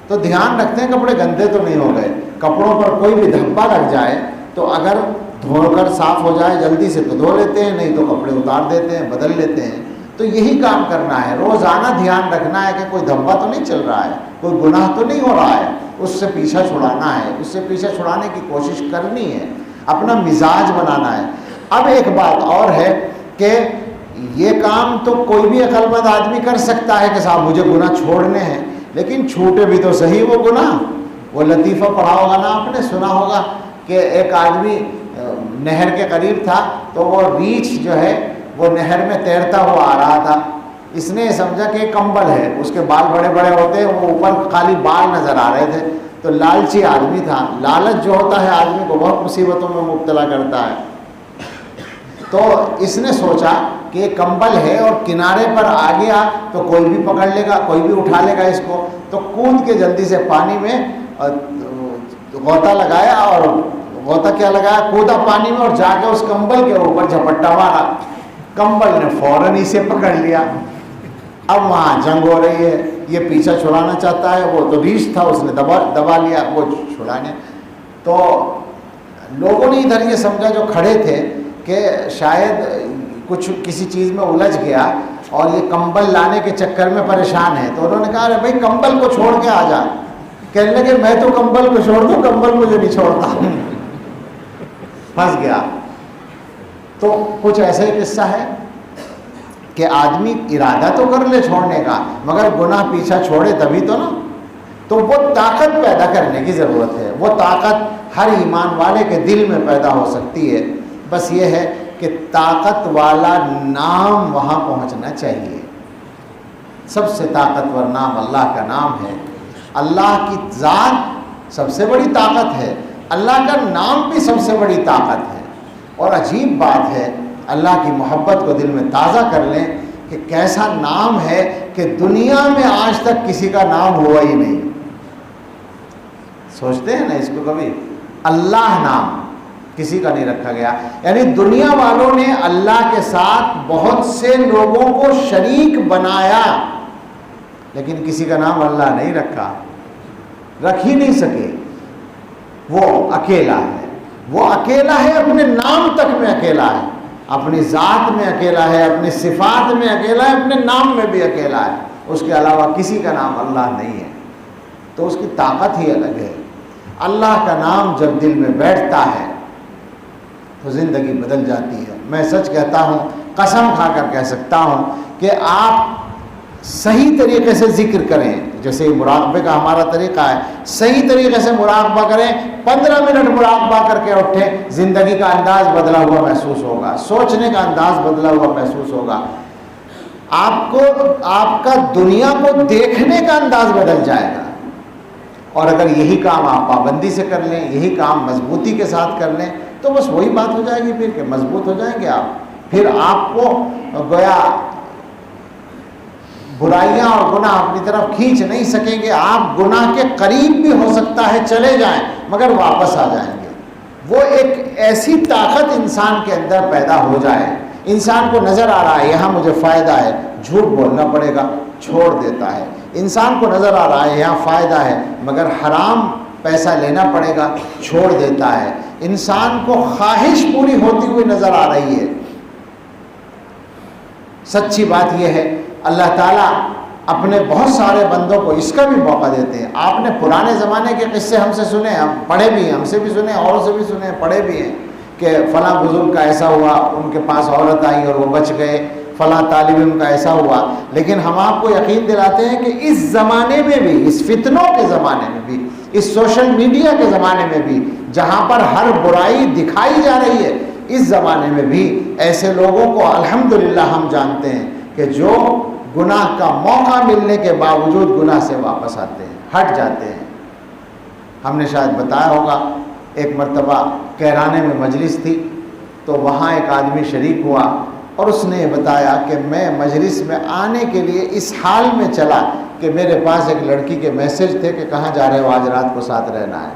تو دھیان رکھتے ہیں کپڑے گندے تو نہیں ہو گئے، کپڑوں پر کوئی بھی دھبا لگ جائے تو اگر دھو کر صاف ہو جائے جلدی سے تو دھو لیتے ہیں، نہیں تو کپڑے اتار دیتے ہیں، بدل لیتے ہیں۔ تو یہی کام کرنا ہے، روزانہ دھیان رکھنا ہے کہ کوئی دھبا تو نہیں چل رہا ہے، کوئی گناہ تو نہیں ہو رہا ہے، اس سے پیچھا چھڑانا ہے، اس سے پیچھا چھڑانے کی کوشش کرنی ہے، اپنا مزاج بنانا ہے۔ اب ایک بات اور ہے کہ یہ کام تو کوئی بھی عقل مند آدمی کر سکتا ہے کہ صاحب مجھے گناہ چھوڑنے ہیں، لیکن چھوٹے بھی تو صحیح وہ گناہ۔ وہ لطیفہ پڑھا ہوگا نا آپ نے، سنا ہوگا کہ ایک آدمی نہر کے قریب تھا تو وہ ریچھ جو ہے وہ نہر میں تیرتا ہوا آ رہا تھا، اس نے سمجھا کہ ایک کمبل ہے، اس کے بال بڑے بڑے ہوتے ہیں، وہ اوپر خالی بال نظر آ رہے تھے، تو لالچی آدمی تھا، لالچ جو ہوتا ہے آدمی کو بہت مصیبتوں میں مبتلا کرتا ہے، تو اس نے سوچا کہ یہ کمبل ہے اور کنارے پر آ گیا تو کوئی بھی پکڑ لے گا، کوئی بھی اٹھا لے گا اس کو، تو کود کے جلدی سے پانی میں غوطہ لگایا، اور غوطہ کیا لگایا، کودا پانی میں اور جا کے اس کمبل کے اوپر جھپٹا مارا، کمبل نے فوراً اسے پکڑ لیا۔ اب وہاں جنگ ہو رہی ہے، یہ پیچھا چھڑانا چاہتا ہے، وہ تو ریچھ تھا، اس نے دبا لیا وہ چھڑانے، تو لوگوں نے ادھر یہ سمجھا جو کھڑے تھے کہ شاید کسی چیز میں الجھ گیا اور یہ کمبل لانے کے چکر میں پریشان ہے، تو انہوں نے کہا ارے بھائی کمبل کو چھوڑ کے آ جا، کہنے لگے میں تو کمبل کو چھوڑ دوں، کمبل مجھے نہیں چھوڑتا، پھنس گیا۔ تو کچھ ایسا ہی قصہ ہے کہ آدمی ارادہ تو کر لے چھوڑنے کا، مگر گناہ پیچھا چھوڑے تبھی تو نا، تو وہ طاقت پیدا کرنے کی ضرورت ہے، وہ طاقت ہر ایمان والے کے دل میں پیدا ہو سکتی ہے، بس یہ ہے کہ طاقت والا نام وہاں پہنچنا چاہیے۔ سب سے طاقتور نام اللہ کا نام ہے، اللہ کی ذات سب سے بڑی طاقت ہے، اللہ کا نام بھی سب سے بڑی طاقت ہے۔ اور عجیب بات ہے، اللہ کی محبت کو دل میں تازہ کر لیں کہ کیسا نام ہے کہ دنیا میں آج تک کسی کا نام ہوا ہی نہیں۔ سوچتے ہیں نا اس کو کبھی، اللہ نام کسی کا نہیں رکھا گیا، یعنی دنیا والوں نے اللہ کے ساتھ بہت سے لوگوں کو شریک بنایا، لیکن کسی کا نام اللہ نہیں رکھا، رکھ ہی نہیں سکے۔ وہ اکیلا ہے، وہ اکیلا ہے، اپنے نام تک میں اکیلا ہے، اپنی ذات میں اکیلا ہے، اپنی صفات میں اکیلا ہے، اپنے نام میں بھی اکیلا ہے، اس کے علاوہ کسی کا نام اللہ نہیں ہے، تو اس کی طاقت ہی الگ ہے۔ اللہ کا نام جب دل میں بیٹھتا ہے تو زندگی بدل جاتی ہے۔ میں سچ کہتا ہوں، قسم کھا کر کہہ سکتا ہوں کہ آپ صحیح طریقے سے ذکر کریں، جیسے مراقبے کا ہمارا طریقہ ہے، صحیح طریقے سے مراقبہ کریں، 15 منٹ مراقبہ کر کے اٹھیں، زندگی کا انداز بدلا ہوا محسوس ہوگا، سوچنے کا انداز بدلا ہوا محسوس ہوگا، آپ کا دنیا کو دیکھنے کا انداز بدل جائے گا۔ اور اگر یہی کام آپ پابندی سے کر لیں، یہی کام مضبوطی کے ساتھ کر لیں، تو بس وہی بات ہو جائے گی پھر کہ مضبوط ہو جائیں گے آپ، پھر آپ کو گویا برائیاں اور گناہ اپنی طرف کھینچ نہیں سکیں گے، آپ گناہ کے قریب بھی ہو سکتا ہے چلے جائیں مگر واپس آ جائیں گے۔ وہ ایک ایسی طاقت انسان کے اندر پیدا ہو جائے، انسان کو نظر آ رہا ہے یہاں مجھے فائدہ ہے، جھوٹ بولنا پڑے گا، چھوڑ دیتا ہے، انسان کو نظر آ رہا ہے یہاں فائدہ ہے، مگر حرام پیسہ لینا پڑے گا، چھوڑ دیتا ہے۔ انسان کو خواہش پوری ہوتی ہوئی نظر آ رہی ہے۔ سچی بات یہ ہے اللہ تعالیٰ اپنے بہت سارے بندوں کو اس کا بھی موقع دیتے ہیں۔ آپ نے پرانے زمانے کے قصے ہم سے سنے، ہم پڑھے بھی ہیں، ہم سے بھی سنے، اوروں سے بھی سنے، پڑھے بھی ہیں کہ فلاں بزرگ کا ایسا ہوا، ان کے پاس عورت آئی اور وہ بچ گئے، فلاں طالب علم کا ایسا ہوا۔ لیکن ہم آپ کو یقین دلاتے ہیں کہ اس زمانے میں بھی، اس فتنوں کے زمانے میں بھی، اس سوشل میڈیا کے زمانے میں بھی، جہاں پر ہر برائی دکھائی جا رہی ہے، اس زمانے میں بھی ایسے لوگوں کو الحمدللہ ہم جانتے ہیں کہ جو گناہ کا موقع ملنے کے باوجود گناہ سے واپس آتے ہیں، ہٹ جاتے ہیں۔ ہم نے شاید بتایا ہوگا، ایک مرتبہ کیرانے میں مجلس تھی تو وہاں ایک آدمی شریک ہوا اور اس نے بتایا کہ میں مجلس میں آنے کے لیے اس حال میں چلا کہ میرے پاس ایک لڑکی کے میسج تھے کہ کہاں جا رہے ہو، آج رات کو ساتھ رہنا ہے،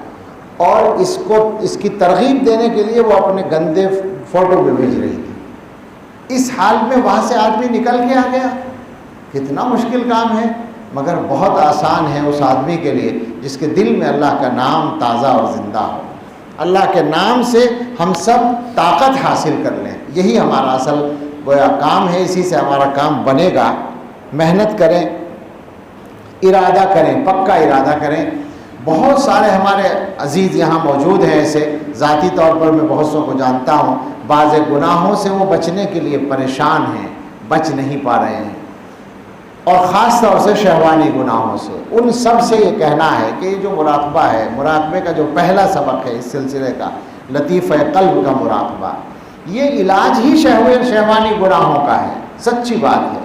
اور اس کی ترغیب دینے کے لیے وہ اپنے گندے فوٹو بھی بھیج رہی تھی۔ اس حال میں وہاں سے آدمی نکل کے آ گیا۔ کتنا مشکل کام ہے، مگر بہت آسان ہے اس آدمی کے لیے جس کے دل میں اللہ کا نام تازہ اور زندہ ہو۔ اللہ کے نام سے ہم سب طاقت حاصل کر لیں، یہی ہمارا اصل گویا کام ہے، اسی سے ہمارا کام بنے گا۔ محنت کریں، ارادہ کریں، پکا ارادہ کریں۔ بہت سارے ہمارے عزیز یہاں موجود ہیں ایسے، ذاتی طور پر میں بہت سو کو جانتا ہوں، بعض گناہوں سے وہ بچنے کے لیے پریشان ہیں، بچ نہیں پا رہے ہیں، اور خاص طور سے شہوانی گناہوں سے۔ ان سب سے یہ کہنا ہے کہ یہ جو مراقبہ ہے، مراقبے کا جو پہلا سبق ہے اس سلسلے کا، لطیفہ قلب کا مراقبہ، یہ علاج ہی شہوانی گناہوں کا ہے، سچی بات ہے۔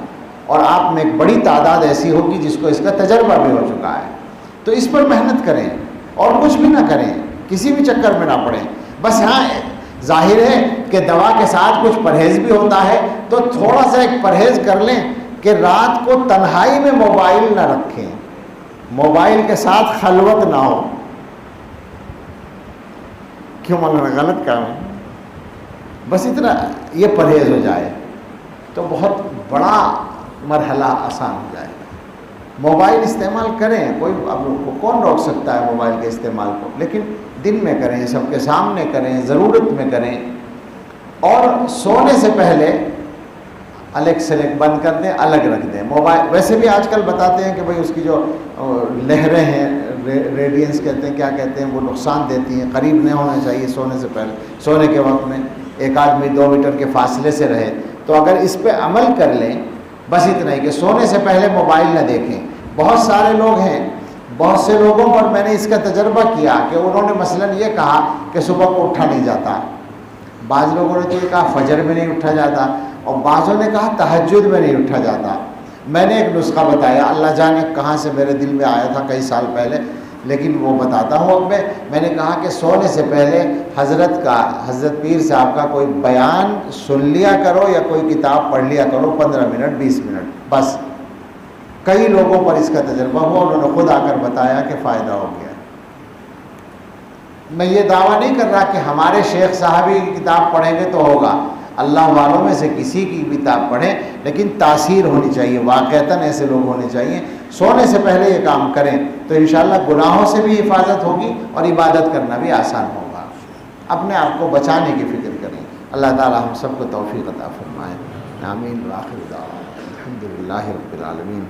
اور آپ میں ایک بڑی تعداد ایسی ہوگی جس کو اس کا تجربہ بھی ہو چکا ہے، تو اس پر محنت کریں اور کچھ بھی نہ کریں، کسی بھی چکر میں نہ پڑیں۔ بس ہاں ظاہر ہے کہ دوا کے ساتھ کچھ پرہیز بھی ہوتا ہے، تو تھوڑا سا ایک پرہیز کر لیں کہ رات کو تنہائی میں موبائل نہ رکھیں، موبائل کے ساتھ خلوت نہ ہو۔ کیوں مولانا غلط کام ہے؟ بس اتنا یہ پرہیز ہو جائے تو بہت بڑا مرحلہ آسان ہو جائے گا۔ موبائل استعمال کریں، کوئی اب کون روک سکتا ہے موبائل کے استعمال کو، لیکن دن میں کریں، سب کے سامنے کریں، ضرورت میں کریں، اور سونے سے پہلے الگ سلیک بند کر دیں، الگ رکھ دیں موبائل۔ ویسے بھی آج کل بتاتے ہیں کہ بھئی اس کی جو لہریں ہیں، ریڈینس کہتے ہیں، کیا کہتے ہیں، وہ نقصان دیتی ہیں، قریب نہیں ہونا چاہیے سونے سے پہلے، سونے کے وقت میں ایک آدمی 2 میٹر کے فاصلے سے رہے۔ تو اگر اس پہ عمل کر لیں، بس اتنا ہی کہ سونے سے پہلے موبائل نہ دیکھیں۔ بہت سارے لوگ ہیں، بہت سے لوگوں پر میں نے اس کا تجربہ کیا کہ انہوں نے مثلاً یہ کہا کہ صبح کو اٹھا نہیں جاتا، بعض لوگوں نے تو یہ کہا فجر میں نہیں اٹھا جاتا، اور بعضوں نے کہا تہجد میں نہیں اٹھا جاتا۔ میں نے ایک نسخہ بتایا، اللہ جانے کہاں سے میرے دل میں آیا تھا کئی سال پہلے، لیکن وہ بتاتا ہوں اب میں نے کہا کہ سونے سے پہلے حضرت پیر صاحب کا کوئی بیان سن لیا کرو یا کوئی کتاب پڑھ لیا کرو، 15 منٹ 20 منٹ بس۔ کئی لوگوں پر اس کا تجربہ ہوا، انہوں نے خود آ کر بتایا کہ فائدہ ہو گیا۔ میں یہ دعویٰ نہیں کر رہا کہ ہمارے شیخ صاحب کی کتاب پڑھیں گے تو ہوگا، اللہ والوں میں سے کسی کی کتاب پڑھیں، لیکن تاثیر ہونی چاہیے، واقعتاً ایسے لوگ ہونے چاہیے۔ سونے سے پہلے یہ کام کریں تو انشاءاللہ گناہوں سے بھی حفاظت ہوگی اور عبادت کرنا بھی آسان ہوگا۔ اپنے آپ کو بچانے کی فکر کریں۔ اللہ تعالی ہم سب کو توفیق عطا فرمائے، آمین۔ وآخر دعوانا الحمدللہ رب العالمین۔